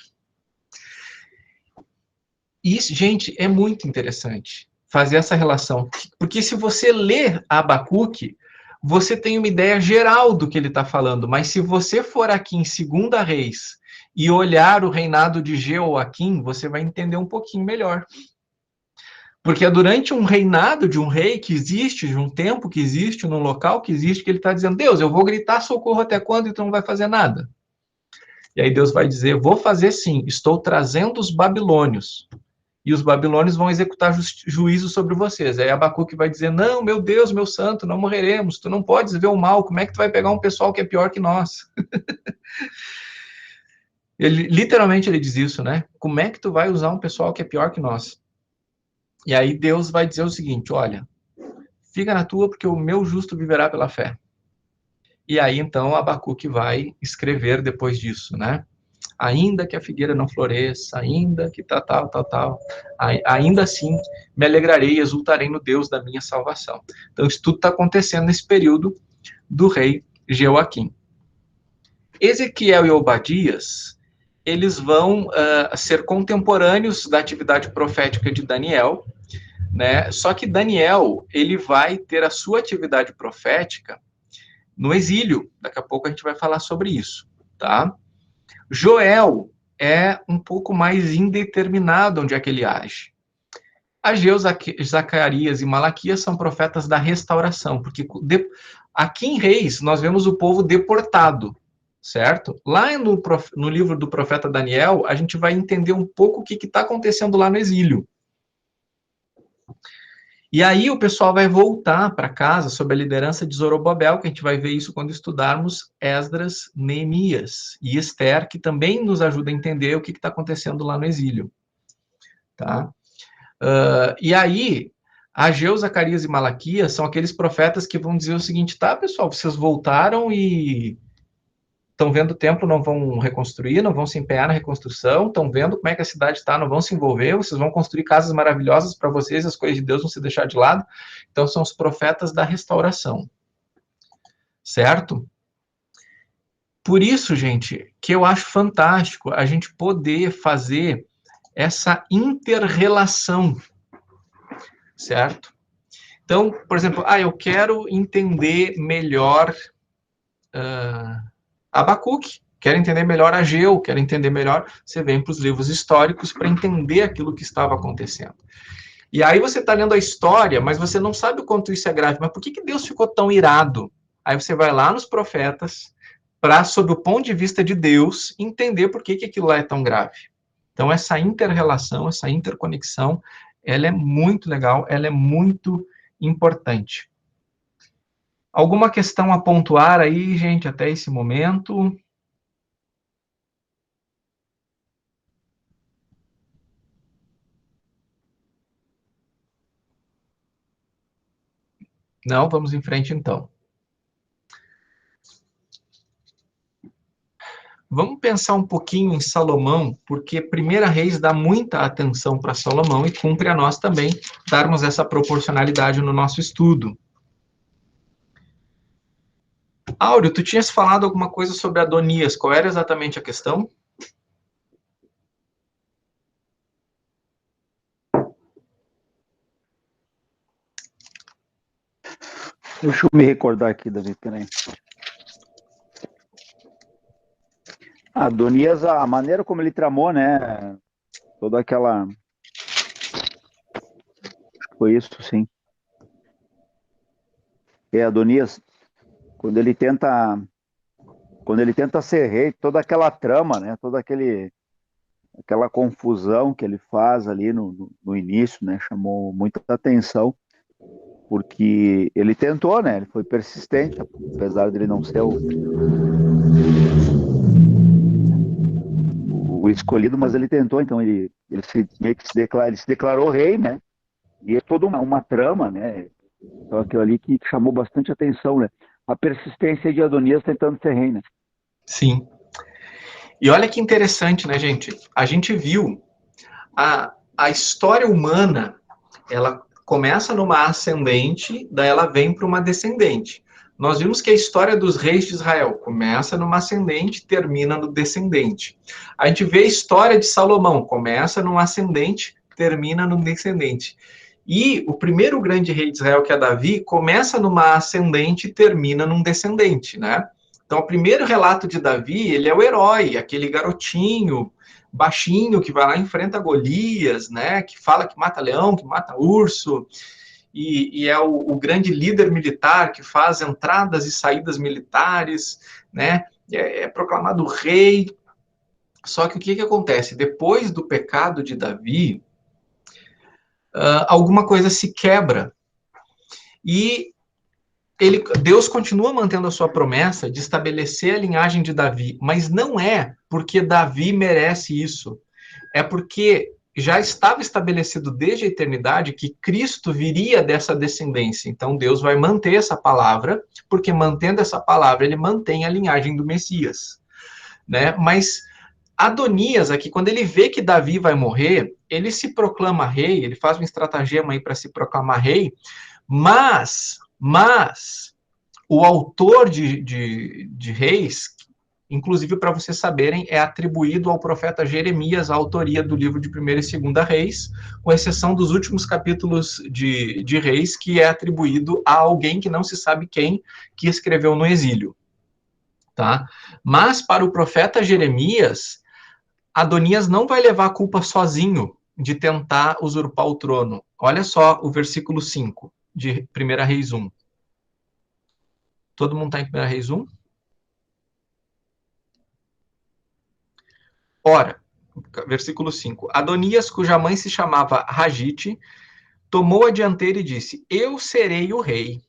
Isso, gente, é muito interessante fazer essa relação. Porque se você ler Abacuque, você tem uma ideia geral do que ele está falando. Mas se você for aqui em 2 Reis e olhar o reinado de Jeoaquim, você vai entender um pouquinho melhor. Porque é durante um reinado de um rei que existe, de um tempo que existe, num local que existe, que ele está dizendo, Deus, eu vou gritar socorro até quando e tu não vai fazer nada? E aí Deus vai dizer, vou fazer sim, estou trazendo os babilônios. E os babilônios vão executar juízo sobre vocês. Aí Abacuque vai dizer, não, meu Deus, meu santo, não morreremos, tu não podes ver o mal, como é que tu vai pegar um pessoal que é pior que nós? Literalmente ele diz isso, né? Como é que tu vai usar um pessoal que é pior que nós? E aí Deus vai dizer o seguinte, olha, fica na tua porque o meu justo viverá pela fé. E aí então Abacuque vai escrever depois disso, né? Ainda que a figueira não floresça, ainda que tal, ainda assim me alegrarei e exultarei no Deus da minha salvação. Então isso tudo está acontecendo nesse período do rei Jeoaquim. Ezequiel e Obadias, eles vão ser contemporâneos da atividade profética de Daniel, né? Só que Daniel, ele vai ter a sua atividade profética no exílio. Daqui a pouco a gente vai falar sobre isso, tá? Joel é um pouco mais indeterminado onde é que ele age. Ageu, Zacarias e Malaquias são profetas da restauração, porque aqui em Reis nós vemos o povo deportado, certo? Lá no livro do profeta Daniel, a gente vai entender um pouco o que está acontecendo lá no exílio. E aí o pessoal vai voltar para casa sob a liderança de Zorobabel, que a gente vai ver isso quando estudarmos Esdras, Neemias e Esther, que também nos ajuda a entender o que está acontecendo lá no exílio. Tá? E aí, Ageu, Zacarias e Malaquias são aqueles profetas que vão dizer o seguinte: tá, pessoal, vocês voltaram e estão vendo o templo, não vão reconstruir, não vão se empenhar na reconstrução, estão vendo como é que a cidade está, não vão se envolver, vocês vão construir casas maravilhosas para vocês, as coisas de Deus vão se deixar de lado. Então, são os profetas da restauração. Certo? Por isso, gente, que eu acho fantástico a gente poder fazer essa inter-relação, certo? Então, por exemplo, eu quero entender melhor Abacuque, quero entender melhor Ageu, quero entender melhor, você vem para os livros históricos para entender aquilo que estava acontecendo. E aí você está lendo a história, mas você não sabe o quanto isso é grave, mas por que Deus ficou tão irado? Aí você vai lá nos profetas, para, sob o ponto de vista de Deus, entender por que aquilo lá é tão grave. Então, essa inter-relação, essa interconexão, ela é muito legal, ela é muito importante. Alguma questão a pontuar aí, gente, até esse momento? Não? Vamos em frente, então. Vamos pensar um pouquinho em Salomão, porque 1 Reis dá muita atenção para Salomão e cumpre a nós também darmos essa proporcionalidade no nosso estudo. Áureo, tu tinhas falado alguma coisa sobre Adonias, qual era exatamente a questão? Deixa eu me recordar aqui, Davi, peraí. Adonias, a maneira como ele tramou, né? Toda aquela... Foi isso, sim. Adonias, quando ele tenta ser rei, toda aquela trama, né? Toda aquela confusão que ele faz ali no início, né? Chamou muita atenção, porque ele tentou, né? Ele foi persistente, apesar de ele não ser o escolhido, mas ele tentou, então ele se declarou rei, né? E é toda uma trama, né? Então aquilo ali que chamou bastante atenção, né? A persistência de Adonias tentando ser rei, né? Sim. E olha que interessante, né, gente? A gente viu a história humana, ela começa numa ascendente, daí ela vem para uma descendente. Nós vimos que a história dos reis de Israel começa numa ascendente, termina no descendente. A gente vê a história de Salomão, começa num ascendente, termina no descendente. E o primeiro grande rei de Israel, que é Davi, começa numa ascendente e termina num descendente, né? Então, o primeiro relato de Davi, ele é o herói, aquele garotinho, baixinho, que vai lá e enfrenta Golias, né? Que fala que mata leão, que mata urso, e é o grande líder militar que faz entradas e saídas militares, né? É proclamado rei. Só que o que acontece? Depois do pecado de Davi, alguma coisa se quebra. E Deus continua mantendo a sua promessa de estabelecer a linhagem de Davi, mas não é porque Davi merece isso. É porque já estava estabelecido desde a eternidade que Cristo viria dessa descendência. Então, Deus vai manter essa palavra, porque mantendo essa palavra, ele mantém a linhagem do Messias, né? Mas Adonias aqui, quando ele vê que Davi vai morrer, ele se proclama rei, ele faz um estratagema aí para se proclamar rei, mas o autor de Reis, inclusive para vocês saberem, é atribuído ao profeta Jeremias a autoria do livro de 1ª e 2ª Reis, com exceção dos últimos capítulos de Reis, que é atribuído a alguém que não se sabe quem, que escreveu no exílio. Tá? Mas para o profeta Jeremias, Adonias não vai levar a culpa sozinho de tentar usurpar o trono. Olha só o versículo 5 de 1 Reis 1. Todo mundo está em 1 Reis 1? Ora, versículo 5. Adonias, cuja mãe se chamava Ragite, tomou a dianteira e disse: Eu serei o rei.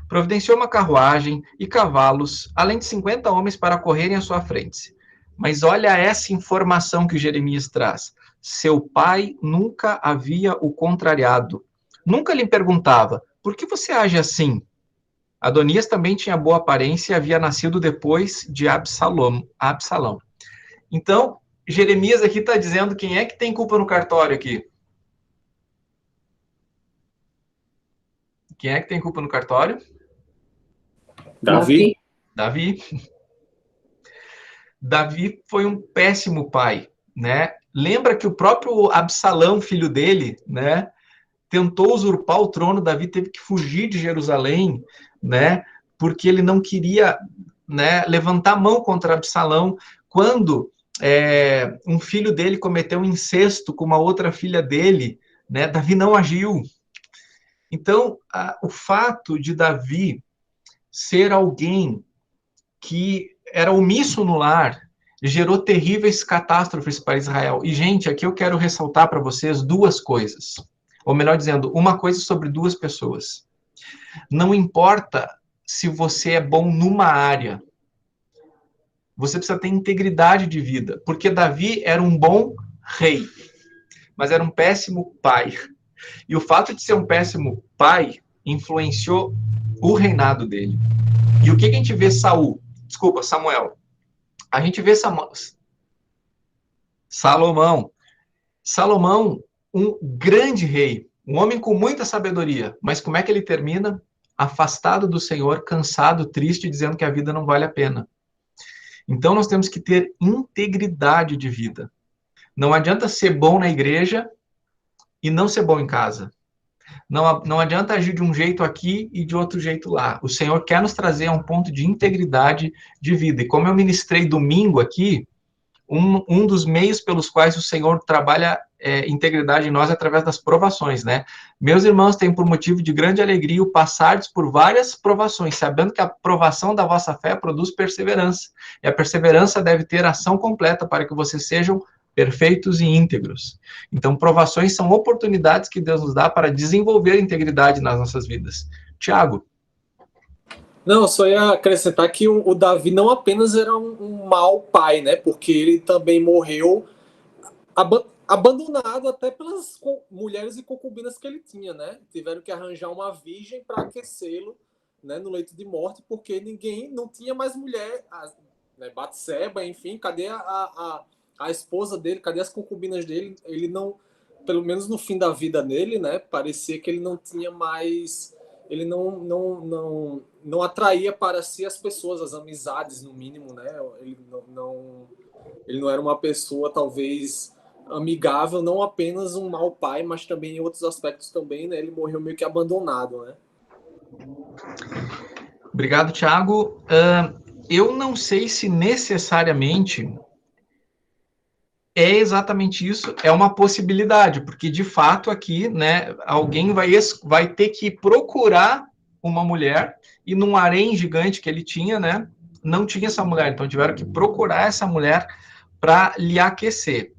Providenciou uma carruagem e cavalos, além de 50 homens para correrem à sua frente. Mas olha essa informação que Jeremias traz. Seu pai nunca havia o contrariado. Nunca lhe perguntava: por que você age assim? Adonias também tinha boa aparência e havia nascido depois de Absalão. Então, Jeremias aqui está dizendo quem é que tem culpa no cartório aqui. Quem é que tem culpa no cartório? Davi. Davi foi um péssimo pai, né? Lembra que o próprio Absalão, filho dele, né, tentou usurpar o trono. Davi teve que fugir de Jerusalém, né, porque ele não queria, né, levantar a mão contra Absalão. Quando um filho dele cometeu um incesto com uma outra filha dele, né, Davi não agiu. Então, o fato de Davi ser alguém que era omisso no lar gerou terríveis catástrofes para Israel. E, gente, aqui eu quero ressaltar para vocês duas coisas. Ou melhor dizendo, uma coisa sobre duas pessoas. Não importa se você é bom numa área, você precisa ter integridade de vida, porque Davi era um bom rei, mas era um péssimo pai. E o fato de ser um péssimo pai influenciou o reinado dele. E o que a gente vê Samuel? A gente vê Salomão. Salomão, um grande rei, um homem com muita sabedoria, mas como é que ele termina? Afastado do Senhor, cansado, triste, dizendo que a vida não vale a pena. Então nós temos que ter integridade de vida. Não adianta ser bom na igreja e não ser bom em casa. Não adianta agir de um jeito aqui e de outro jeito lá. O Senhor quer nos trazer a um ponto de integridade de vida. E como eu ministrei domingo aqui, um dos meios pelos quais o Senhor trabalha integridade em nós é através das provações, né? Meus irmãos, têm por motivo de grande alegria o passardes por várias provações, sabendo que a provação da vossa fé produz perseverança. E a perseverança deve ter ação completa para que vocês sejam perfeitos e íntegros. Então, provações são oportunidades que Deus nos dá para desenvolver a integridade nas nossas vidas. Tiago. Não, eu só ia acrescentar que o Davi não apenas era um mau pai, né? Porque ele também morreu abandonado até pelas mulheres e concubinas que ele tinha, né? Tiveram que arranjar uma virgem para aquecê-lo, né, no leito de morte, porque ninguém, não tinha mais mulher, né, Batseba, enfim, cadê a esposa dele, cadê as concubinas dele? Ele não, pelo menos no fim da vida dele, né, parecia que ele não tinha mais, ele não atraía para si as pessoas, as amizades, no mínimo, né? Ele não era uma pessoa, talvez, amigável, não apenas um mau pai, mas também em outros aspectos também, né? Ele morreu meio que abandonado, né? Obrigado, Tiago. Eu não sei se necessariamente é exatamente isso, é uma possibilidade, porque de fato aqui, né, alguém vai ter que procurar uma mulher, e num harém gigante que ele tinha, né, não tinha essa mulher, então tiveram que procurar essa mulher para lhe aquecer.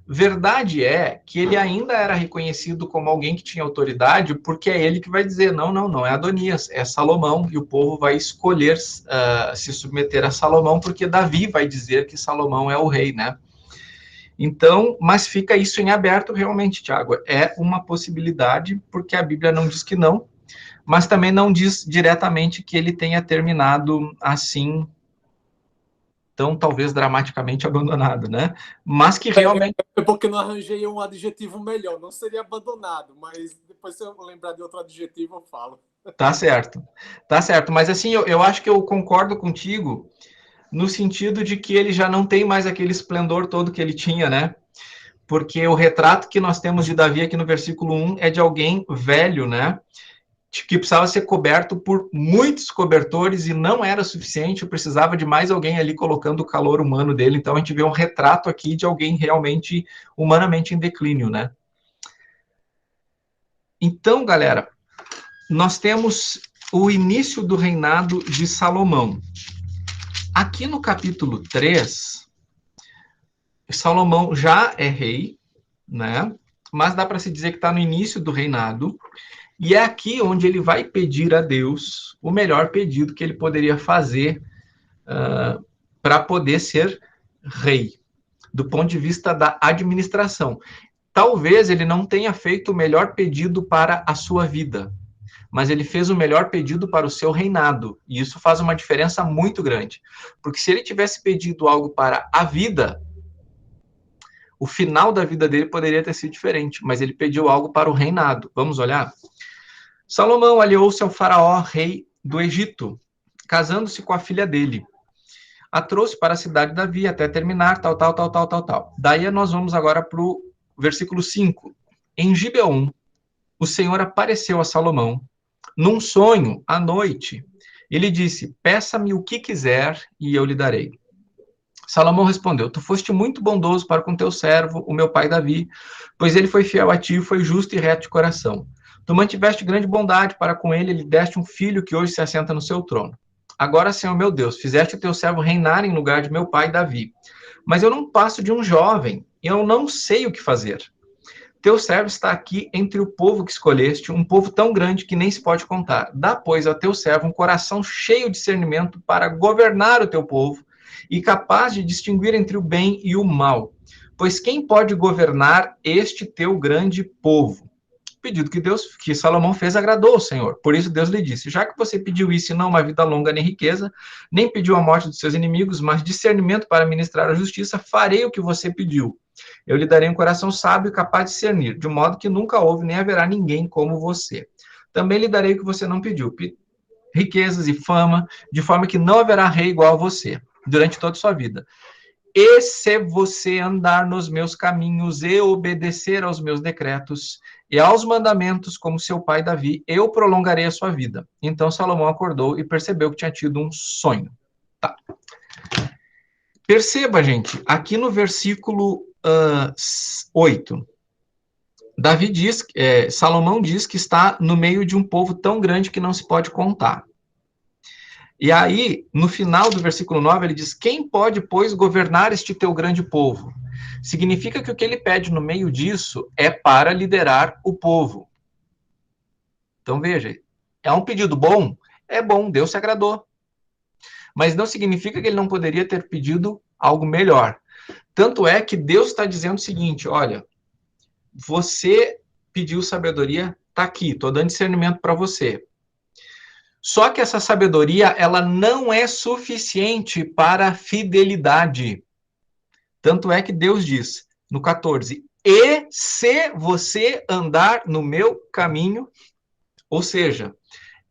Verdade é que ele ainda era reconhecido como alguém que tinha autoridade, porque é ele que vai dizer, não é Adonias, é Salomão, e o povo vai escolher se submeter a Salomão, porque Davi vai dizer que Salomão é o rei, né? Então, mas fica isso em aberto realmente, Tiago. É uma possibilidade, porque a Bíblia não diz que não, mas também não diz diretamente que ele tenha terminado assim, tão talvez dramaticamente abandonado, né? Mas que realmente... É porque não arranjei um adjetivo melhor, não seria abandonado, mas depois se eu lembrar de outro adjetivo eu falo. Tá certo, mas assim, eu acho que eu concordo contigo, no sentido de que ele já não tem mais aquele esplendor todo que ele tinha, né? Porque o retrato que nós temos de Davi aqui no versículo 1 é de alguém velho, né? que precisava ser coberto por muitos cobertores e não era suficiente, precisava de mais alguém ali colocando o calor humano dele. Então, a gente vê um retrato aqui de alguém realmente humanamente em declínio, né? Então, galera, nós temos o início do reinado de Salomão. Aqui no capítulo 3, Salomão já é rei, né? Mas dá para se dizer que está no início do reinado. E é aqui onde ele vai pedir a Deus o melhor pedido que ele poderia fazer para poder ser rei, do ponto de vista da administração. Talvez ele não tenha feito o melhor pedido para a sua vida, mas ele fez o melhor pedido para o seu reinado. E isso faz uma diferença muito grande. Porque se ele tivesse pedido algo para a vida, o final da vida dele poderia ter sido diferente, mas ele pediu algo para o reinado. Vamos olhar? Salomão aliou-se ao faraó, rei do Egito, casando-se com a filha dele. A trouxe para a cidade de Davi até terminar, tal. Daí nós vamos agora para o versículo 5. Em Gibeon, o Senhor apareceu a Salomão num sonho à noite. Ele disse: peça-me o que quiser e eu lhe darei. Salomão respondeu: tu foste muito bondoso para com teu servo, o meu pai Davi, pois ele foi fiel a ti e foi justo e reto de coração. Tu mantiveste grande bondade para com ele, lhe deste um filho que hoje se assenta no seu trono. Agora, Senhor meu Deus, fizeste o teu servo reinar em lugar de meu pai Davi. Mas eu não passo de um jovem, e eu não sei o que fazer. Teu servo está aqui entre o povo que escolheste, um povo tão grande que nem se pode contar. Dá, pois, a teu servo um coração cheio de discernimento para governar o teu povo e capaz de distinguir entre o bem e o mal. Pois quem pode governar este teu grande povo? O pedido que Salomão fez agradou ao Senhor. Por isso Deus lhe disse: já que você pediu isso e não uma vida longa nem riqueza, nem pediu a morte dos seus inimigos, mas discernimento para ministrar a justiça, farei o que você pediu. Eu lhe darei um coração sábio e capaz de discernir, de modo que nunca houve nem haverá ninguém como você. Também lhe darei o que você não pediu, riquezas e fama, de forma que não haverá rei igual a você, durante toda a sua vida. E se você andar nos meus caminhos e obedecer aos meus decretos e aos mandamentos como seu pai Davi, eu prolongarei a sua vida. Então Salomão acordou e percebeu que tinha tido um sonho. Tá. Perceba, gente, aqui no versículo 8, Salomão diz que está no meio de um povo tão grande que não se pode contar. E aí, no final do versículo 9, ele diz: quem pode, pois, governar este teu grande povo? Significa que o que ele pede no meio disso é para liderar o povo. Então, veja, é um pedido bom? É bom, Deus se agradou. Mas não significa que ele não poderia ter pedido algo melhor. Tanto é que Deus está dizendo o seguinte: olha, você pediu sabedoria, está aqui, estou dando discernimento para você. Só que essa sabedoria, ela não é suficiente para a fidelidade. Tanto é que Deus diz, no 14, e se você andar no meu caminho, ou seja,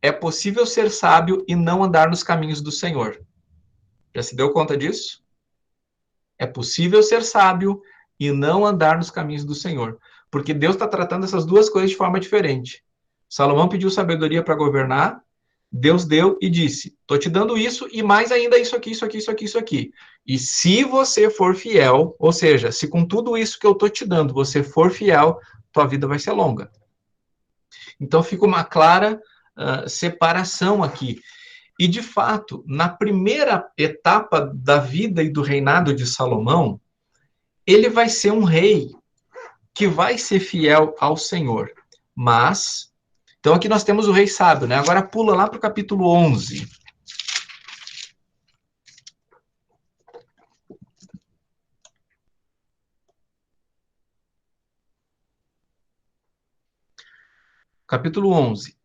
é possível ser sábio e não andar nos caminhos do Senhor. Já se deu conta disso? É possível ser sábio e não andar nos caminhos do Senhor. Porque Deus está tratando essas duas coisas de forma diferente. Salomão pediu sabedoria para governar, Deus deu e disse: estou te dando isso e mais ainda isso aqui, isso aqui, isso aqui, isso aqui. E se você for fiel, ou seja, se com tudo isso que eu estou te dando você for fiel, tua vida vai ser longa. Então fica uma clara separação aqui. E de fato, na primeira etapa da vida e do reinado de Salomão, ele vai ser um rei que vai ser fiel ao Senhor. Mas então, aqui nós temos o rei sábio, né? Agora pula lá para o capítulo 11. Capítulo 11,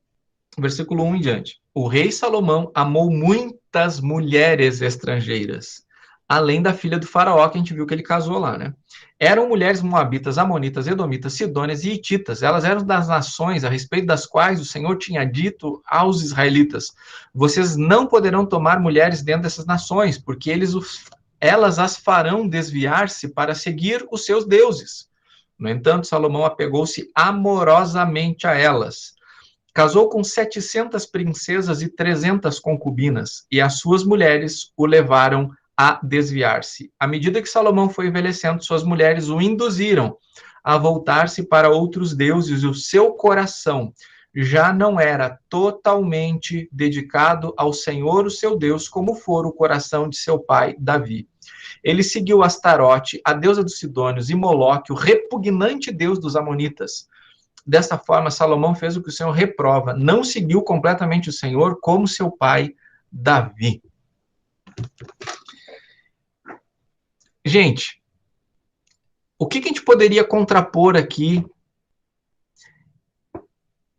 versículo 1 em diante. O rei Salomão amou muitas mulheres estrangeiras, além da filha do faraó, que a gente viu que ele casou lá, né? Eram mulheres moabitas, amonitas, edomitas, sidônias e hititas. Elas eram das nações a respeito das quais o Senhor tinha dito aos israelitas: vocês não poderão tomar mulheres dentro dessas nações, porque elas as farão desviar-se para seguir os seus deuses. No entanto, Salomão apegou-se amorosamente a elas. casou com 700 princesas e 300 concubinas, e as suas mulheres o levaram a desviar-se. À medida que Salomão foi envelhecendo, suas mulheres o induziram a voltar-se para outros deuses, e o seu coração já não era totalmente dedicado ao Senhor, o seu Deus, como fora o coração de seu pai, Davi. Ele seguiu Astarote, a deusa dos Sidônios, e Moloque, o repugnante deus dos Amonitas. Desta forma, Salomão fez o que o Senhor reprova, não seguiu completamente o Senhor como seu pai, Davi. Gente, o que a gente poderia contrapor aqui?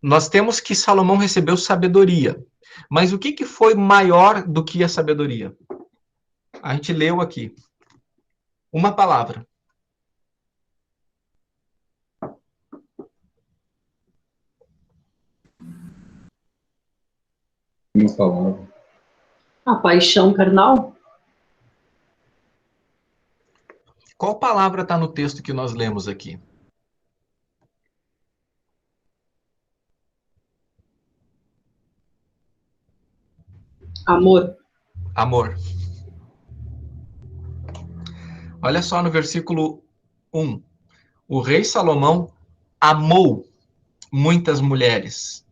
Nós temos que Salomão recebeu sabedoria, mas o que foi maior do que a sabedoria? A gente leu aqui. Uma palavra. Uma palavra. A paixão carnal? Qual palavra está no texto que nós lemos aqui? Amor. Amor. Olha só no versículo 1. O rei Salomão amou muitas mulheres.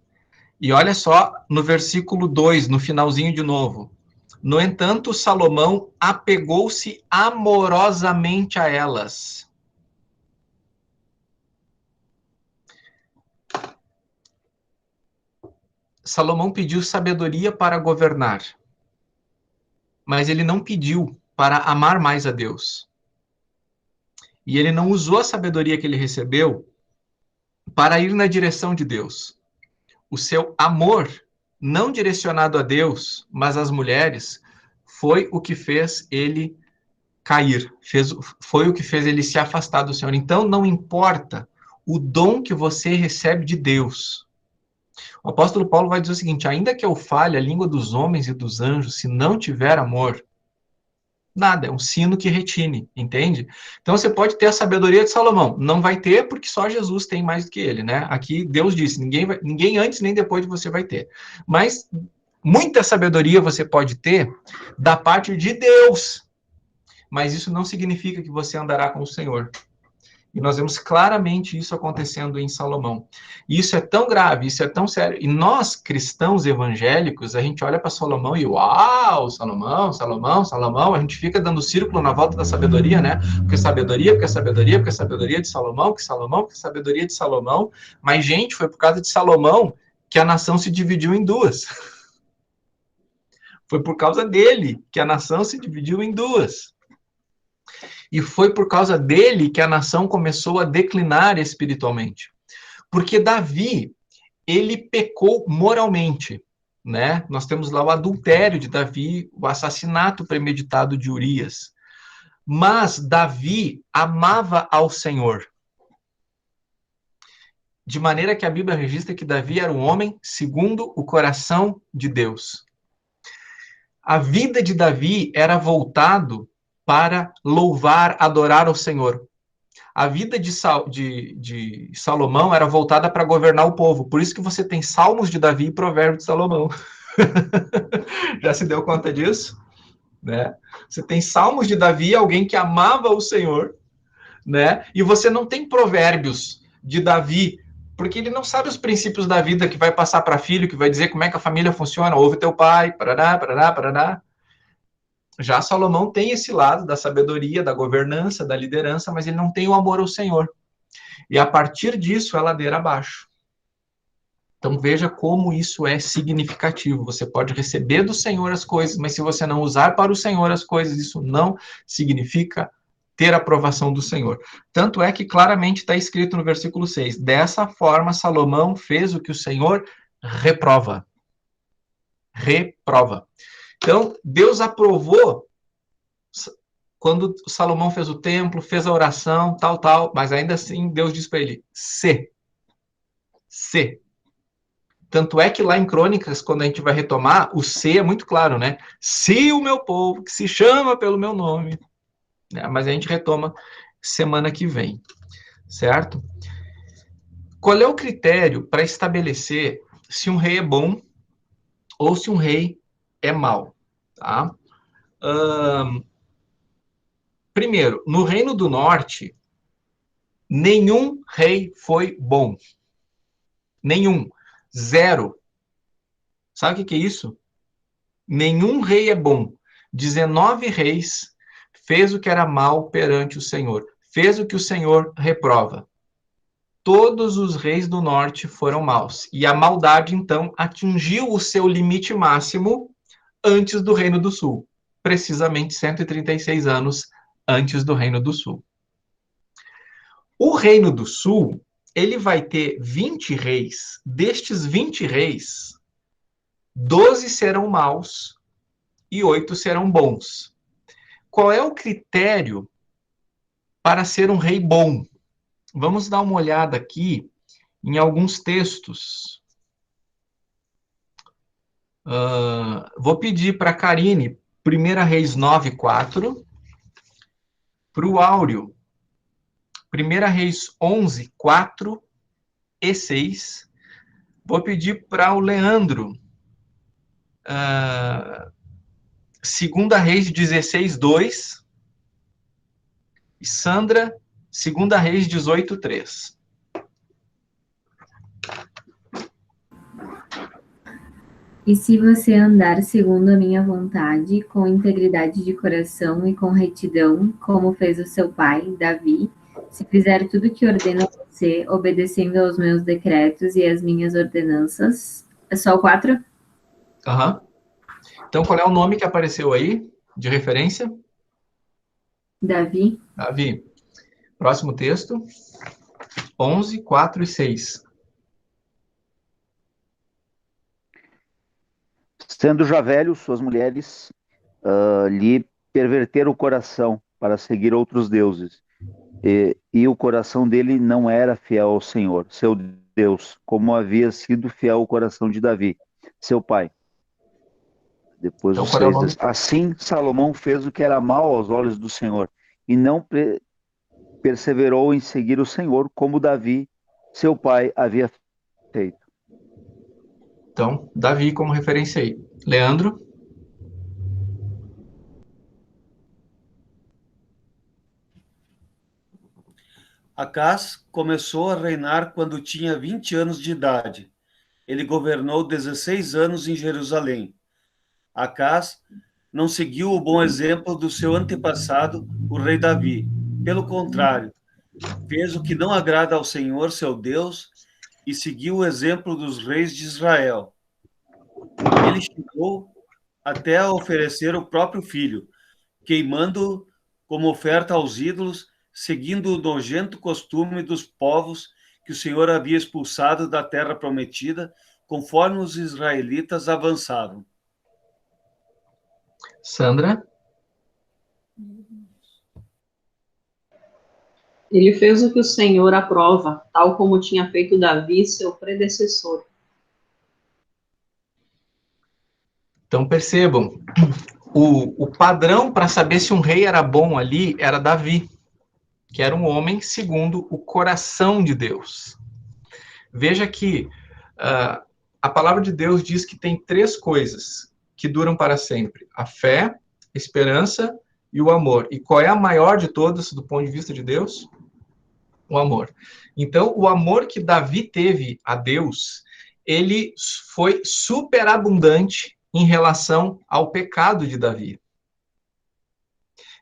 E olha só no versículo 2, no finalzinho de novo. No entanto, Salomão apegou-se amorosamente a elas. Salomão pediu sabedoria para governar, mas ele não pediu para amar mais a Deus. E ele não usou a sabedoria que ele recebeu para ir na direção de Deus. O seu amor, não direcionado a Deus, mas às mulheres, foi o que fez ele cair, foi o que fez ele se afastar do Senhor. Então, não importa o dom que você recebe de Deus. O apóstolo Paulo vai dizer o seguinte: ainda que eu fale a língua dos homens e dos anjos, se não tiver amor, nada, é um sino que retine, entende? Então você pode ter a sabedoria de Salomão, não vai ter porque só Jesus tem mais do que ele, né? Aqui Deus disse, ninguém antes nem depois de você vai ter. Mas muita sabedoria você pode ter da parte de Deus, mas isso não significa que você andará com o Senhor. E nós vemos claramente isso acontecendo em Salomão. E isso é tão grave, isso é tão sério. E nós, cristãos evangélicos, a gente olha para Salomão e uau, Salomão, Salomão, Salomão, a gente fica dando círculo na volta da sabedoria, né? Porque sabedoria, porque sabedoria, porque sabedoria de Salomão, que Salomão, que sabedoria de Salomão. Mas, gente, foi por causa de Salomão que a nação se dividiu em duas. Foi por causa dele que a nação se dividiu em duas. E foi por causa dele que a nação começou a declinar espiritualmente. Porque Davi, ele pecou moralmente, né? Nós temos lá o adultério de Davi, o assassinato premeditado de Urias. Mas Davi amava ao Senhor. De maneira que a Bíblia registra que Davi era um homem segundo o coração de Deus. A vida de Davi era voltado para louvar, adorar ao Senhor. A vida de Salomão era voltada para governar o povo. Por isso que você tem Salmos de Davi e Provérbios de Salomão. Já se deu conta disso? Né? Você tem Salmos de Davi, alguém que amava o Senhor, né? E você não tem Provérbios de Davi, porque ele não sabe os princípios da vida que vai passar para filho, que vai dizer como é que a família funciona. Ouve teu pai, parará, parará, parará. Já Salomão tem esse lado da sabedoria, da governança, da liderança, mas ele não tem o amor ao Senhor. E a partir disso é ladeira abaixo. Então veja como isso é significativo. Você pode receber do Senhor as coisas, mas se você não usar para o Senhor as coisas, isso não significa ter a aprovação do Senhor. Tanto é que claramente está escrito no versículo 6, dessa forma Salomão fez o que o Senhor reprova. Reprova. Então, Deus aprovou quando Salomão fez o templo, fez a oração, tal, mas ainda assim Deus diz para ele, se. Tanto é que lá em Crônicas, quando a gente vai retomar, o se é muito claro, né? Se o meu povo, que se chama pelo meu nome. Mas a gente retoma semana que vem, certo? Qual é o critério para estabelecer se um rei é bom ou se um rei é mau, tá? Primeiro, no Reino do Norte, nenhum rei foi bom. Nenhum. Zero. Sabe o que é isso? Nenhum rei é bom. 19 reis fez o que era mal perante o Senhor. Fez o que o Senhor reprova. Todos os reis do norte foram maus. E a maldade, então, atingiu o seu limite máximo antes do Reino do Sul. Precisamente 136 anos antes do Reino do Sul. O Reino do Sul, ele vai ter 20 reis. Destes 20 reis, 12 serão maus e 8 serão bons. Qual é o critério para ser um rei bom? Vamos dar uma olhada aqui em alguns textos. Vou pedir para a Karine, 1 Reis 9:4, para o Áureo, 1 Reis 11:4 e 6. Vou pedir para o Leandro, 2 Reis 16:2. E Sandra, 2 Reis 18:3. E se você andar segundo a minha vontade, com integridade de coração e com retidão, como fez o seu pai, Davi, se fizer tudo o que ordeno a você, obedecendo aos meus decretos e às minhas ordenanças... É só o 4? Uhum. Então, qual é o nome que apareceu aí, de referência? Davi. Davi. Próximo texto. 11:4 e 6. Sendo já velho, suas mulheres lhe perverteram o coração para seguir outros deuses. E o coração dele não era fiel ao Senhor, seu Deus, como havia sido fiel o coração de Davi, seu pai. Depois Então, os qual é o 6 nome? diz, assim Salomão fez o que era mal aos olhos do Senhor, e não perseverou em seguir o Senhor, como Davi, seu pai, havia feito. Então, Davi como referência aí. Leandro? Acás começou a reinar quando tinha 20 anos de idade. Ele governou 16 anos em Jerusalém. Acás não seguiu o bom exemplo do seu antepassado, o rei Davi. Pelo contrário, fez o que não agrada ao Senhor, seu Deus, e seguiu o exemplo dos reis de Israel. Ele chegou até a oferecer o próprio filho, queimando-o como oferta aos ídolos, seguindo o nojento costume dos povos que o Senhor havia expulsado da terra prometida, conforme os israelitas avançavam. Sandra? Ele fez o que o Senhor aprova, tal como tinha feito Davi, seu predecessor. Então, percebam, o padrão para saber se um rei era bom ali era Davi, que era um homem segundo o coração de Deus. Veja que a palavra de Deus diz que tem 3 coisas que duram para sempre: a fé, a esperança e o amor. E qual é a maior de todas, do ponto de vista de Deus? O amor. Então, o amor que Davi teve a Deus, ele foi superabundante em relação ao pecado de Davi.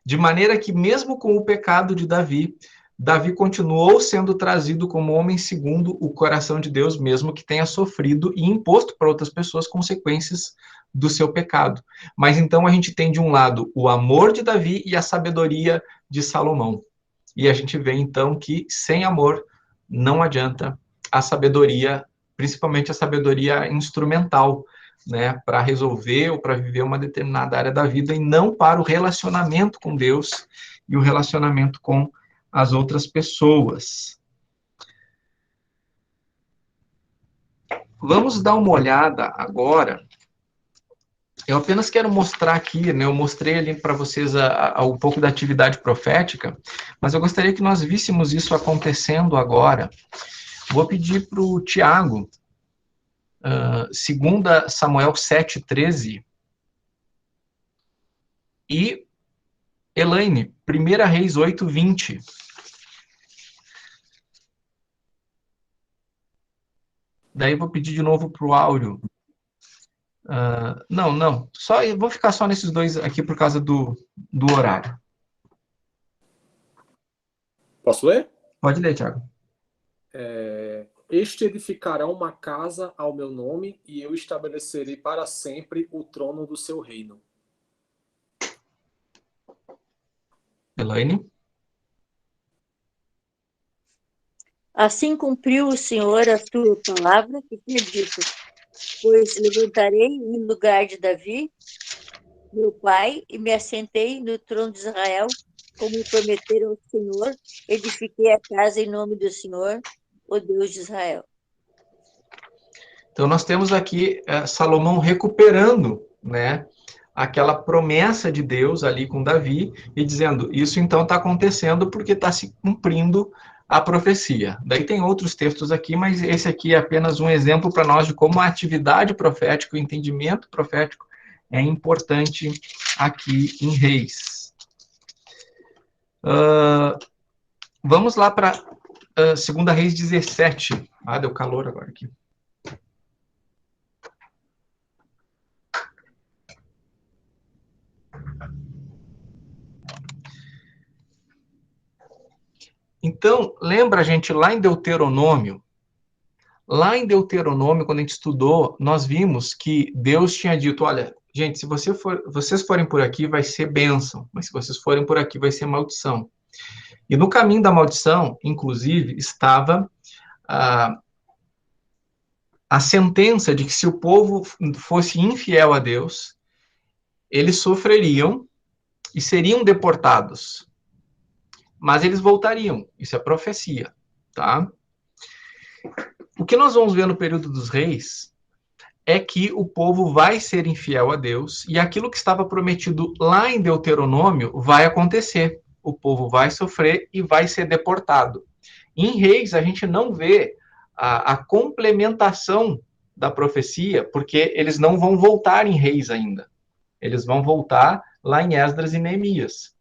De maneira que, mesmo com o pecado de Davi, Davi continuou sendo trazido como homem segundo o coração de Deus, mesmo que tenha sofrido e imposto para outras pessoas consequências do seu pecado. Mas então a gente tem de um lado o amor de Davi e a sabedoria de Salomão. E a gente vê então que sem amor não adianta a sabedoria, principalmente a sabedoria instrumental, né, para resolver ou para viver uma determinada área da vida, e não para o relacionamento com Deus e o relacionamento com as outras pessoas. Vamos dar uma olhada agora. Eu apenas quero mostrar aqui, né, eu mostrei ali para vocês um pouco da atividade profética, mas eu gostaria que nós víssemos isso acontecendo agora. Vou pedir para o Tiago 2 Samuel 7:13, e Elaine, 1 Reis 8:20. Daí eu vou pedir de novo para o Áureo. Não. Eu vou ficar só nesses dois aqui por causa do horário. Posso ler? Pode ler, Thiago. Este edificará uma casa ao meu nome, e eu estabelecerei para sempre o trono do seu reino. Elaine? Assim cumpriu o Senhor a tua palavra que tinha dito, pois levantarei em lugar de Davi, meu pai, e me assentei no trono de Israel, como prometeram ao Senhor, edifiquei a casa em nome do Senhor, o Deus de Israel. Então, nós temos aqui Salomão recuperando, né, aquela promessa de Deus ali com Davi e dizendo, isso então está acontecendo porque está se cumprindo a profecia. Daí tem outros textos aqui, mas esse aqui é apenas um exemplo para nós de como a atividade profética, o entendimento profético é importante aqui em Reis. Vamos lá para 2 Reis 17. Deu calor agora aqui. Então, lembra, gente, lá em Deuteronômio, quando a gente estudou, nós vimos que Deus tinha dito, olha, gente, se vocês forem por aqui, vai ser bênção, mas se vocês forem por aqui, vai ser maldição. E no caminho da maldição, inclusive, estava a sentença de que se o povo fosse infiel a Deus, eles sofreriam e seriam deportados. Mas eles voltariam, isso é profecia, tá? O que nós vamos ver no período dos reis é que o povo vai ser infiel a Deus e aquilo que estava prometido lá em Deuteronômio vai acontecer. O povo vai sofrer e vai ser deportado. Em Reis, a gente não vê a complementação da profecia, porque eles não vão voltar em Reis ainda. Eles vão voltar lá em Esdras e Neemias.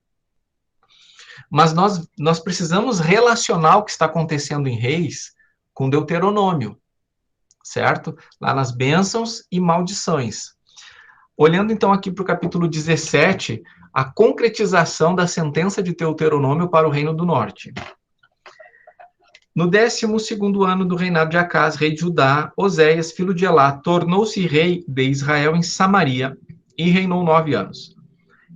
Mas nós precisamos relacionar o que está acontecendo em Reis com Deuteronômio, certo? Lá nas bênçãos e maldições. Olhando então aqui para o capítulo 17, a concretização da sentença de Deuteronômio para o Reino do Norte. No 12º ano do reinado de Acás, rei de Judá, Oséias, filho de Elá, tornou-se rei de Israel em Samaria e reinou 9 anos.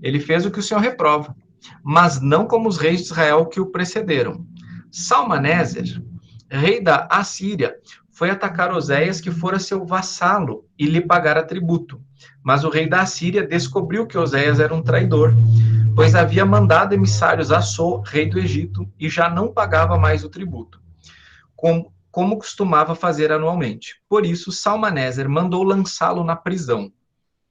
Ele fez o que o Senhor reprova, mas não como os reis de Israel que o precederam. Salmaneser, rei da Assíria, foi atacar Oséias, que fora seu vassalo, e lhe pagara tributo. Mas o rei da Assíria descobriu que Oséias era um traidor, pois havia mandado emissários a So, rei do Egito, e já não pagava mais o tributo, como costumava fazer anualmente. Por isso, Salmaneser mandou lançá-lo na prisão.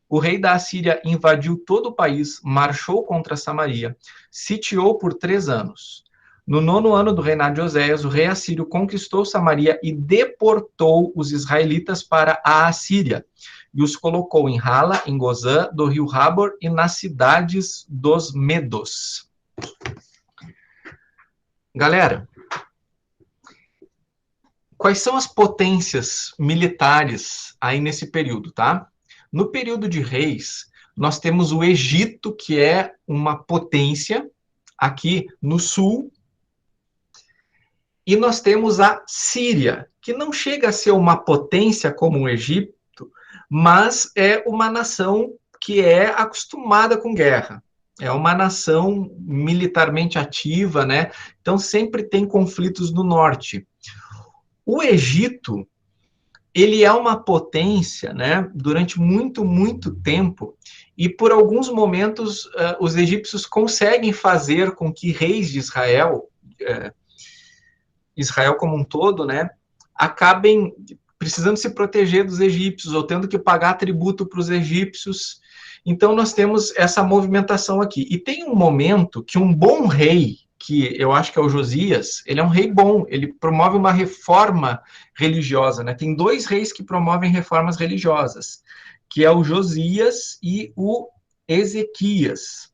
O rei da Assíria invadiu todo o país, marchou contra Samaria, sitiou por 3 anos. No 9º ano do reinado de Oséias, o rei assírio conquistou Samaria e deportou os israelitas para a Assíria, e os colocou em Hala, em Gozã, do rio Habor e nas cidades dos Medos. Galera, quais são as potências militares aí nesse período, tá? No período de reis, nós temos o Egito, que é uma potência aqui no sul, e nós temos a Síria, que não chega a ser uma potência como o Egito, mas é uma nação que é acostumada com guerra. É uma nação militarmente ativa, né? Então sempre tem conflitos no norte. O Egito, ele é uma potência, né, durante muito, muito tempo, e por alguns momentos os egípcios conseguem fazer com que reis de Israel, Israel como um todo, né, acabem precisando se proteger dos egípcios, ou tendo que pagar tributo para os egípcios. Então nós temos essa movimentação aqui. E tem um momento que um bom rei, que eu acho que é o Josias, ele é um rei bom, ele promove uma reforma religiosa, né? Tem 2 reis que promovem reformas religiosas, que é o Josias e o Ezequias.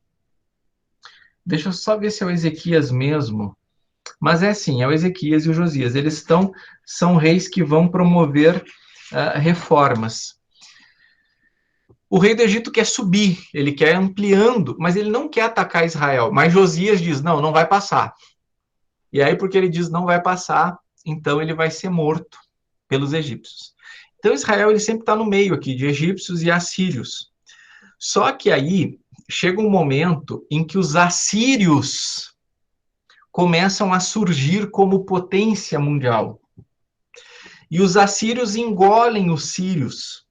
Deixa eu só ver se é o Ezequias mesmo. Mas é assim, é o Ezequias e o Josias. Eles são reis que vão promover reformas. O rei do Egito quer subir, ele quer ampliando, mas ele não quer atacar Israel. Mas Josias diz, não, não vai passar. E aí, porque ele diz não vai passar, então ele vai ser morto pelos egípcios. Então Israel ele sempre está no meio aqui, de egípcios e assírios. Só que aí chega um momento em que os assírios começam a surgir como potência mundial. E os assírios engolem os sírios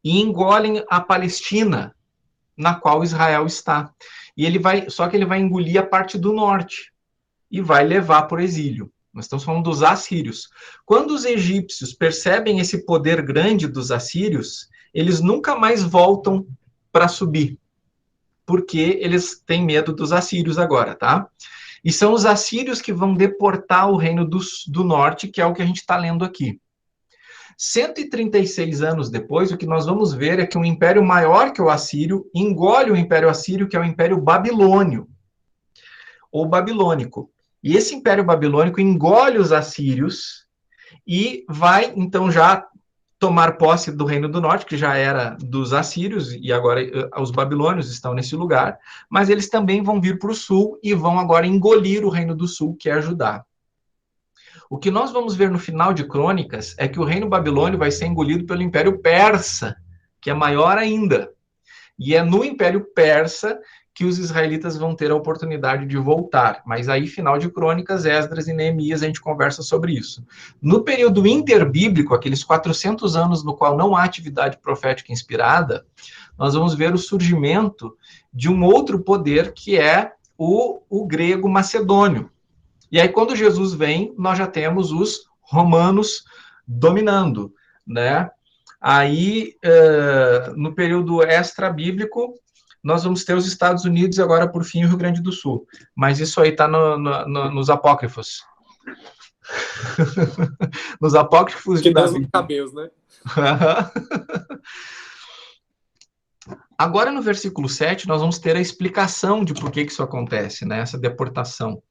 e engolem a Palestina, na qual Israel está. E só que ele vai engolir a parte do norte e vai levar para o exílio. Nós estamos falando dos assírios. Quando os egípcios percebem esse poder grande dos assírios, eles nunca mais voltam para subir, porque eles têm medo dos assírios agora, tá? E são os assírios que vão deportar o reino do norte, que é o que a gente está lendo aqui. 136 anos depois, o que nós vamos ver é que um império maior que o assírio engole o império assírio, que é o império babilônio, ou babilônico. E esse império babilônico engole os assírios e vai, então, já tomar posse do reino do norte, que já era dos assírios, e agora os babilônios estão nesse lugar, mas eles também vão vir para o sul e vão agora engolir o reino do sul, que é Judá. O que nós vamos ver no final de Crônicas é que o reino babilônio vai ser engolido pelo Império Persa, que é maior ainda. E é no Império Persa que os israelitas vão ter a oportunidade de voltar. Mas aí, final de Crônicas, Esdras e Neemias, a gente conversa sobre isso. No período interbíblico, aqueles 400 anos no qual não há atividade profética inspirada, nós vamos ver o surgimento de um outro poder, que é o grego macedônio. E aí, quando Jesus vem, nós já temos os romanos dominando, né? Aí, no período extra-bíblico, nós vamos ter os Estados Unidos e agora, por fim, o Rio Grande do Sul. Mas isso aí está nos apócrifos. Nos apócrifos que de Deus Davi. não cabeus, né? Agora, no versículo 7, nós vamos ter a explicação de por que isso acontece, né? Essa deportação.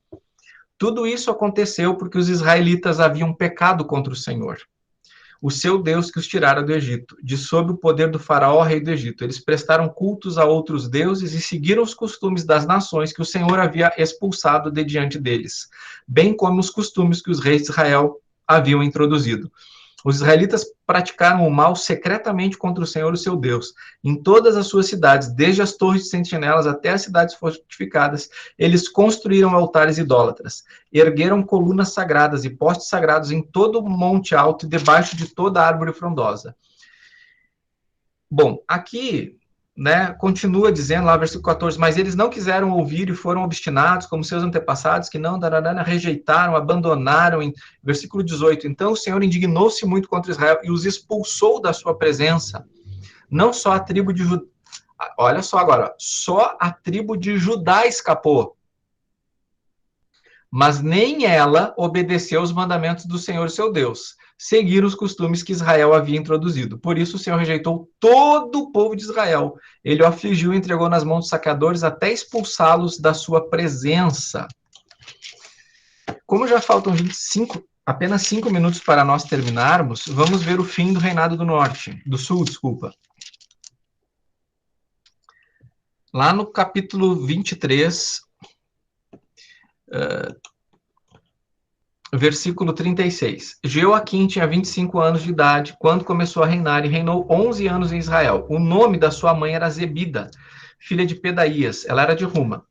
Tudo isso aconteceu porque os israelitas haviam pecado contra o Senhor, o seu Deus que os tirara do Egito, de sob o poder do faraó, rei do Egito. Eles prestaram cultos a outros deuses e seguiram os costumes das nações que o Senhor havia expulsado de diante deles, bem como os costumes que os reis de Israel haviam introduzido. Os israelitas praticaram o mal secretamente contra o Senhor, o seu Deus. Em todas as suas cidades, desde as torres de sentinelas até as cidades fortificadas, eles construíram altares idólatras, ergueram colunas sagradas e postes sagrados em todo o monte alto e debaixo de toda árvore frondosa. Bom, aqui, né, continua dizendo lá, versículo 14, mas eles não quiseram ouvir e foram obstinados, como seus antepassados, que não, rejeitaram, abandonaram, versículo 18, então o Senhor indignou-se muito contra Israel e os expulsou da sua presença, não só a tribo de Judá, olha só agora, só a tribo de Judá escapou, mas nem ela obedeceu os mandamentos do Senhor, seu Deus, seguir os costumes que Israel havia introduzido. Por isso o Senhor rejeitou todo o povo de Israel. Ele o afligiu e entregou nas mãos dos saqueadores até expulsá-los da sua presença. Como já faltam apenas 5 minutos para nós terminarmos, vamos ver o fim do reinado do sul. Lá no capítulo 23, versículo 36. Jeoaquim tinha 25 anos de idade quando começou a reinar e reinou 11 anos em Israel. O nome da sua mãe era Zebida, filha de Pedaías. Ela era de Ruma.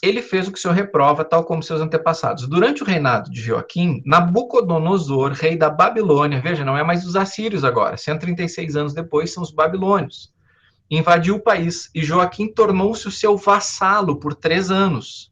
Ele fez o que o Senhor reprova, tal como seus antepassados. Durante o reinado de Jeoaquim, Nabucodonosor, rei da Babilônia, veja, não é mais os assírios agora, 136 anos depois são os babilônios, invadiu o país e Joaquim tornou-se o seu vassalo por 3 anos.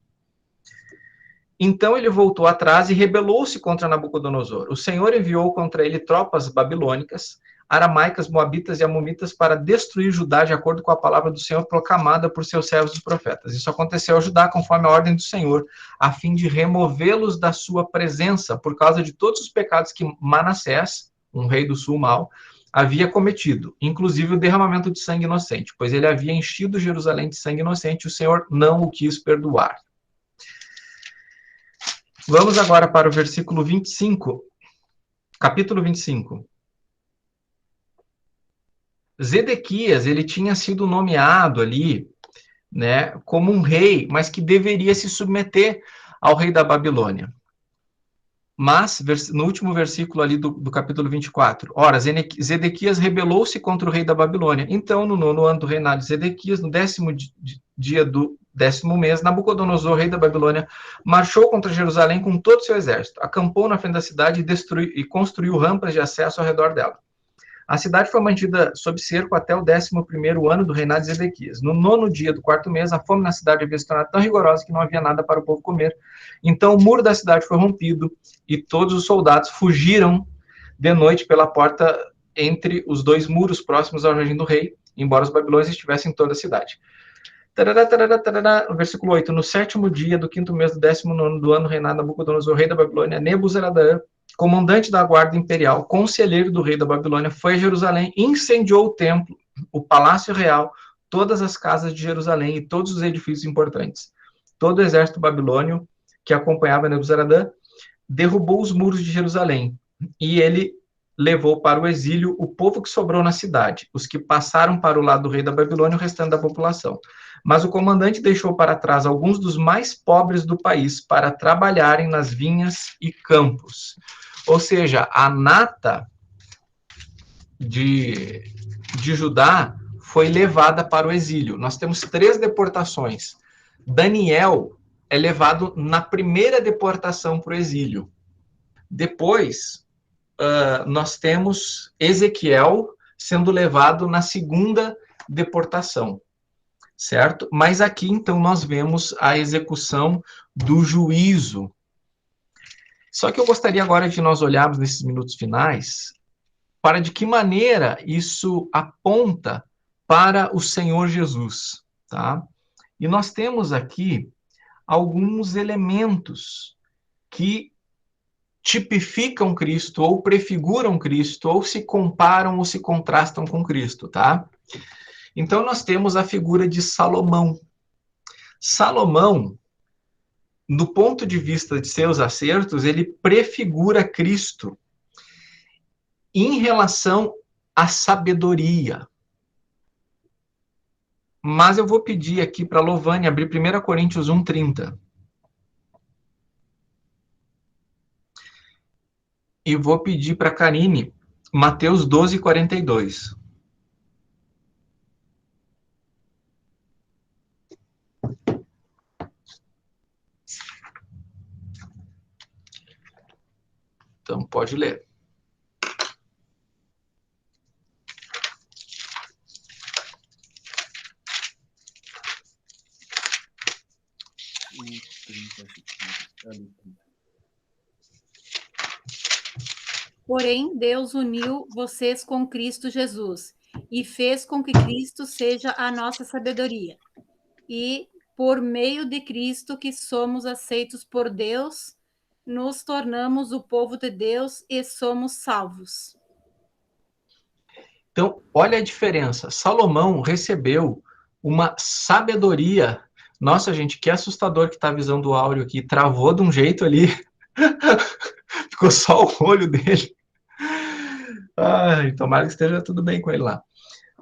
Então ele voltou atrás e rebelou-se contra Nabucodonosor. O Senhor enviou contra ele tropas babilônicas, aramaicas, moabitas e amomitas para destruir Judá de acordo com a palavra do Senhor proclamada por seus servos os profetas. Isso aconteceu a Judá conforme a ordem do Senhor, a fim de removê-los da sua presença por causa de todos os pecados que Manassés, um rei do sul mau, havia cometido, inclusive o derramamento de sangue inocente, pois ele havia enchido Jerusalém de sangue inocente e o Senhor não o quis perdoar. Vamos agora para o versículo 25, capítulo 25. Zedequias, ele tinha sido nomeado ali, né, como um rei, mas que deveria se submeter ao rei da Babilônia. Mas, no último versículo ali do capítulo 24, ora, Zedequias rebelou-se contra o rei da Babilônia. Então, no 9º ano do reinado de Zedequias, no 10º dia do 10º mês, Nabucodonosor, rei da Babilônia, marchou contra Jerusalém com todo o seu exército, acampou na frente da cidade e construiu rampas de acesso ao redor dela. A cidade foi mantida sob cerco até o 11º ano do reinado de Zedequias. No 9º dia do 4º mês, a fome na cidade havia se tornado tão rigorosa que não havia nada para o povo comer. Então o muro da cidade foi rompido e todos os soldados fugiram de noite pela porta entre os dois muros próximos ao jardim do rei, embora os babilônios estivessem em toda a cidade. No versículo 8, no 7º dia do 5º mês do 19º do ano reinado Nabucodonosor, rei da Babilônia, Nebuzaradan, comandante da guarda imperial, conselheiro do rei da Babilônia, foi a Jerusalém, incendiou o templo, o palácio real, todas as casas de Jerusalém e todos os edifícios importantes. Todo o exército babilônio que acompanhava Nebuzaradan derrubou os muros de Jerusalém e ele levou para o exílio o povo que sobrou na cidade, os que passaram para o lado do rei da Babilônia e o restante da população. Mas o comandante deixou para trás alguns dos mais pobres do país para trabalharem nas vinhas e campos. Ou seja, a nata de Judá foi levada para o exílio. Nós temos 3 deportações. Daniel é levado na primeira deportação para o exílio. Depois, nós temos Ezequiel sendo levado na segunda deportação, certo? Mas aqui, então, nós vemos a execução do juízo. Só que eu gostaria agora de nós olharmos nesses minutos finais para de que maneira isso aponta para o Senhor Jesus, tá? E nós temos aqui alguns elementos que tipificam Cristo, ou prefiguram Cristo, ou se comparam ou se contrastam com Cristo, tá? Então, nós temos a figura de Salomão. Salomão, do ponto de vista de seus acertos, ele prefigura Cristo em relação à sabedoria. Mas eu vou pedir aqui para a Lovane abrir 1 Coríntios 1:30. E vou pedir para a Karine Mateus 12:42. Então, pode ler. Porém, Deus uniu vocês com Cristo Jesus e fez com que Cristo seja a nossa sabedoria. E, por meio de Cristo, que somos aceitos por Deus, nos tornamos o povo de Deus e somos salvos. Então, olha a diferença. Salomão recebeu uma sabedoria. Nossa, gente, que assustador que está a visão do áudio aqui. Travou de um jeito ali. Ficou só o olho dele. Ai, tomara que esteja tudo bem com ele lá.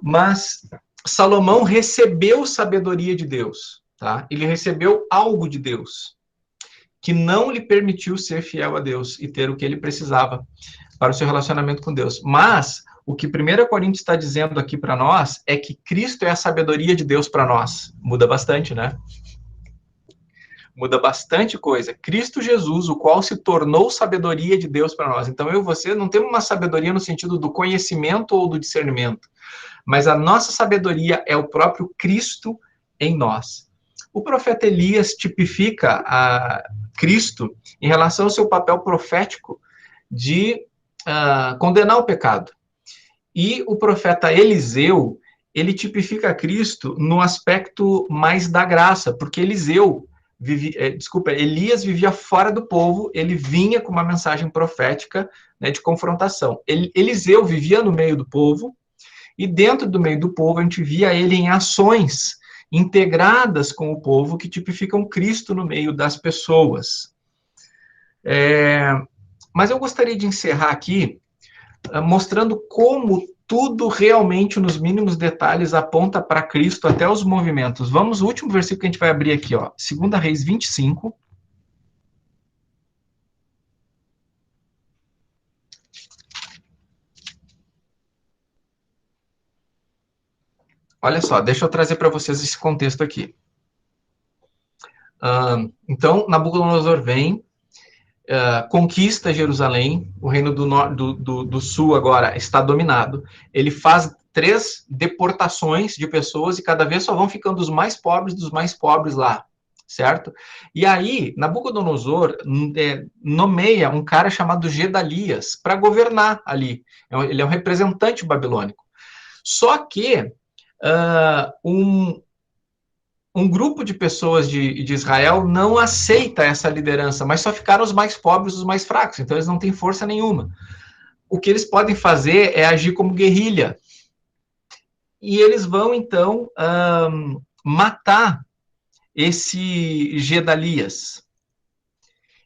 Mas Salomão recebeu sabedoria de Deus, tá? Ele recebeu algo de Deus que não lhe permitiu ser fiel a Deus e ter o que ele precisava para o seu relacionamento com Deus. Mas o que 1 Coríntios está dizendo aqui para nós é que Cristo é a sabedoria de Deus para nós. Muda bastante, né? Muda bastante coisa. Cristo Jesus, o qual se tornou sabedoria de Deus para nós. Então, eu e você não temos uma sabedoria no sentido do conhecimento ou do discernimento, mas a nossa sabedoria é o próprio Cristo em nós. O profeta Elias tipifica a Cristo em relação ao seu papel profético de condenar o pecado. E o profeta Eliseu, ele tipifica Cristo no aspecto mais da graça, porque Elias vivia fora do povo, ele vinha com uma mensagem profética, né, de confrontação. Eliseu vivia no meio do povo, e dentro do meio do povo a gente via ele em ações integradas com o povo que tipificam Cristo no meio das pessoas. Mas eu gostaria de encerrar aqui mostrando como tudo realmente, nos mínimos detalhes, aponta para Cristo até os movimentos. Vamos, o último versículo que a gente vai abrir aqui, ó, 2 Reis 25. Olha só, deixa eu trazer para vocês esse contexto aqui. Então, Nabucodonosor vem, conquista Jerusalém, o reino do sul agora está dominado, ele faz 3 deportações de pessoas e cada vez só vão ficando os mais pobres dos mais pobres lá, certo? E aí, Nabucodonosor nomeia um cara chamado Gedalias para governar ali, ele é um representante babilônico. Só que um grupo de pessoas de Israel não aceita essa liderança, mas só ficaram os mais pobres, os mais fracos, então eles não têm força nenhuma. O que eles podem fazer é agir como guerrilha. E eles vão, então, matar esse Gedalias.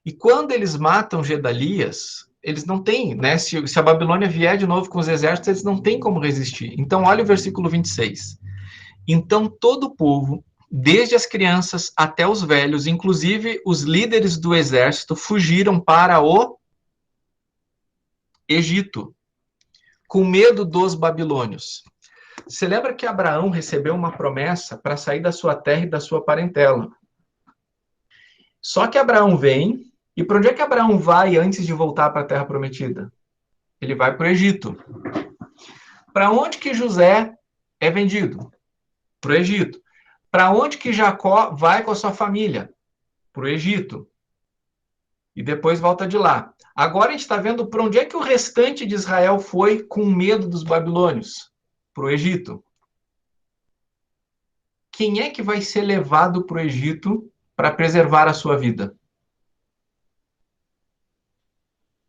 E quando eles matam Gedalias, eles não têm, né? Se a Babilônia vier de novo com os exércitos, eles não têm como resistir. Então, olha o versículo 26. Então, todo o povo, desde as crianças até os velhos, inclusive os líderes do exército, fugiram para o Egito, com medo dos babilônios. Você lembra que Abraão recebeu uma promessa para sair da sua terra e da sua parentela? Só que Abraão vem, e para onde é que Abraão vai antes de voltar para a terra prometida? Ele vai para o Egito. Para onde que José é vendido? Para o Egito. Para onde que Jacó vai com a sua família? Para o Egito. E depois volta de lá. Agora a gente está vendo para onde é que o restante de Israel foi com medo dos babilônios? Para o Egito. Quem é que vai ser levado para o Egito para preservar a sua vida?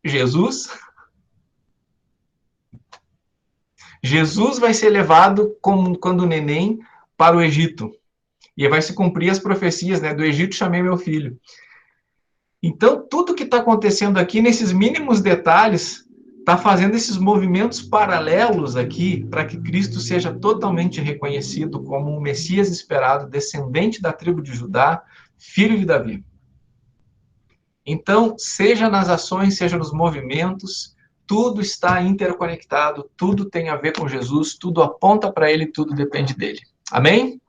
Jesus? Jesus vai ser levado quando neném para o Egito. E vai se cumprir as profecias, né? Do Egito chamei meu filho. Então, tudo que está acontecendo aqui, nesses mínimos detalhes, está fazendo esses movimentos paralelos aqui para que Cristo seja totalmente reconhecido como o Messias esperado, descendente da tribo de Judá, filho de Davi. Então, seja nas ações, seja nos movimentos, tudo está interconectado, tudo tem a ver com Jesus, tudo aponta para ele, tudo depende dele. Amém?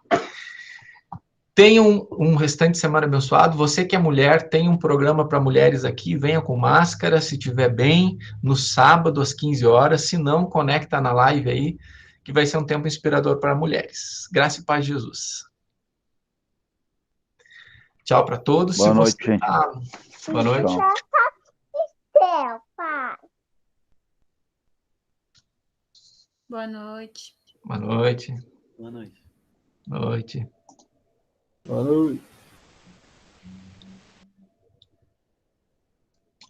Tenham um restante de semana abençoado. Você que é mulher, tem um programa para mulheres aqui, venha com máscara, se tiver bem, no sábado às 15 horas, se não, conecta na live aí, que vai ser um tempo inspirador para mulheres. Graça e paz de Jesus. Tchau para todos. Boa noite, gente. Boa noite. Boa noite. Boa noite. Boa noite. Boa noite. Boa noite.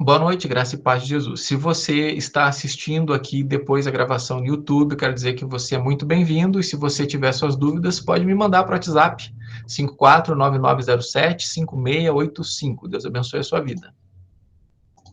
Boa noite, graça e paz de Jesus. Se você está assistindo aqui depois a gravação no YouTube, eu quero dizer que você é muito bem-vindo, e se você tiver suas dúvidas, pode me mandar para o WhatsApp, 549907-5685. Deus abençoe a sua vida.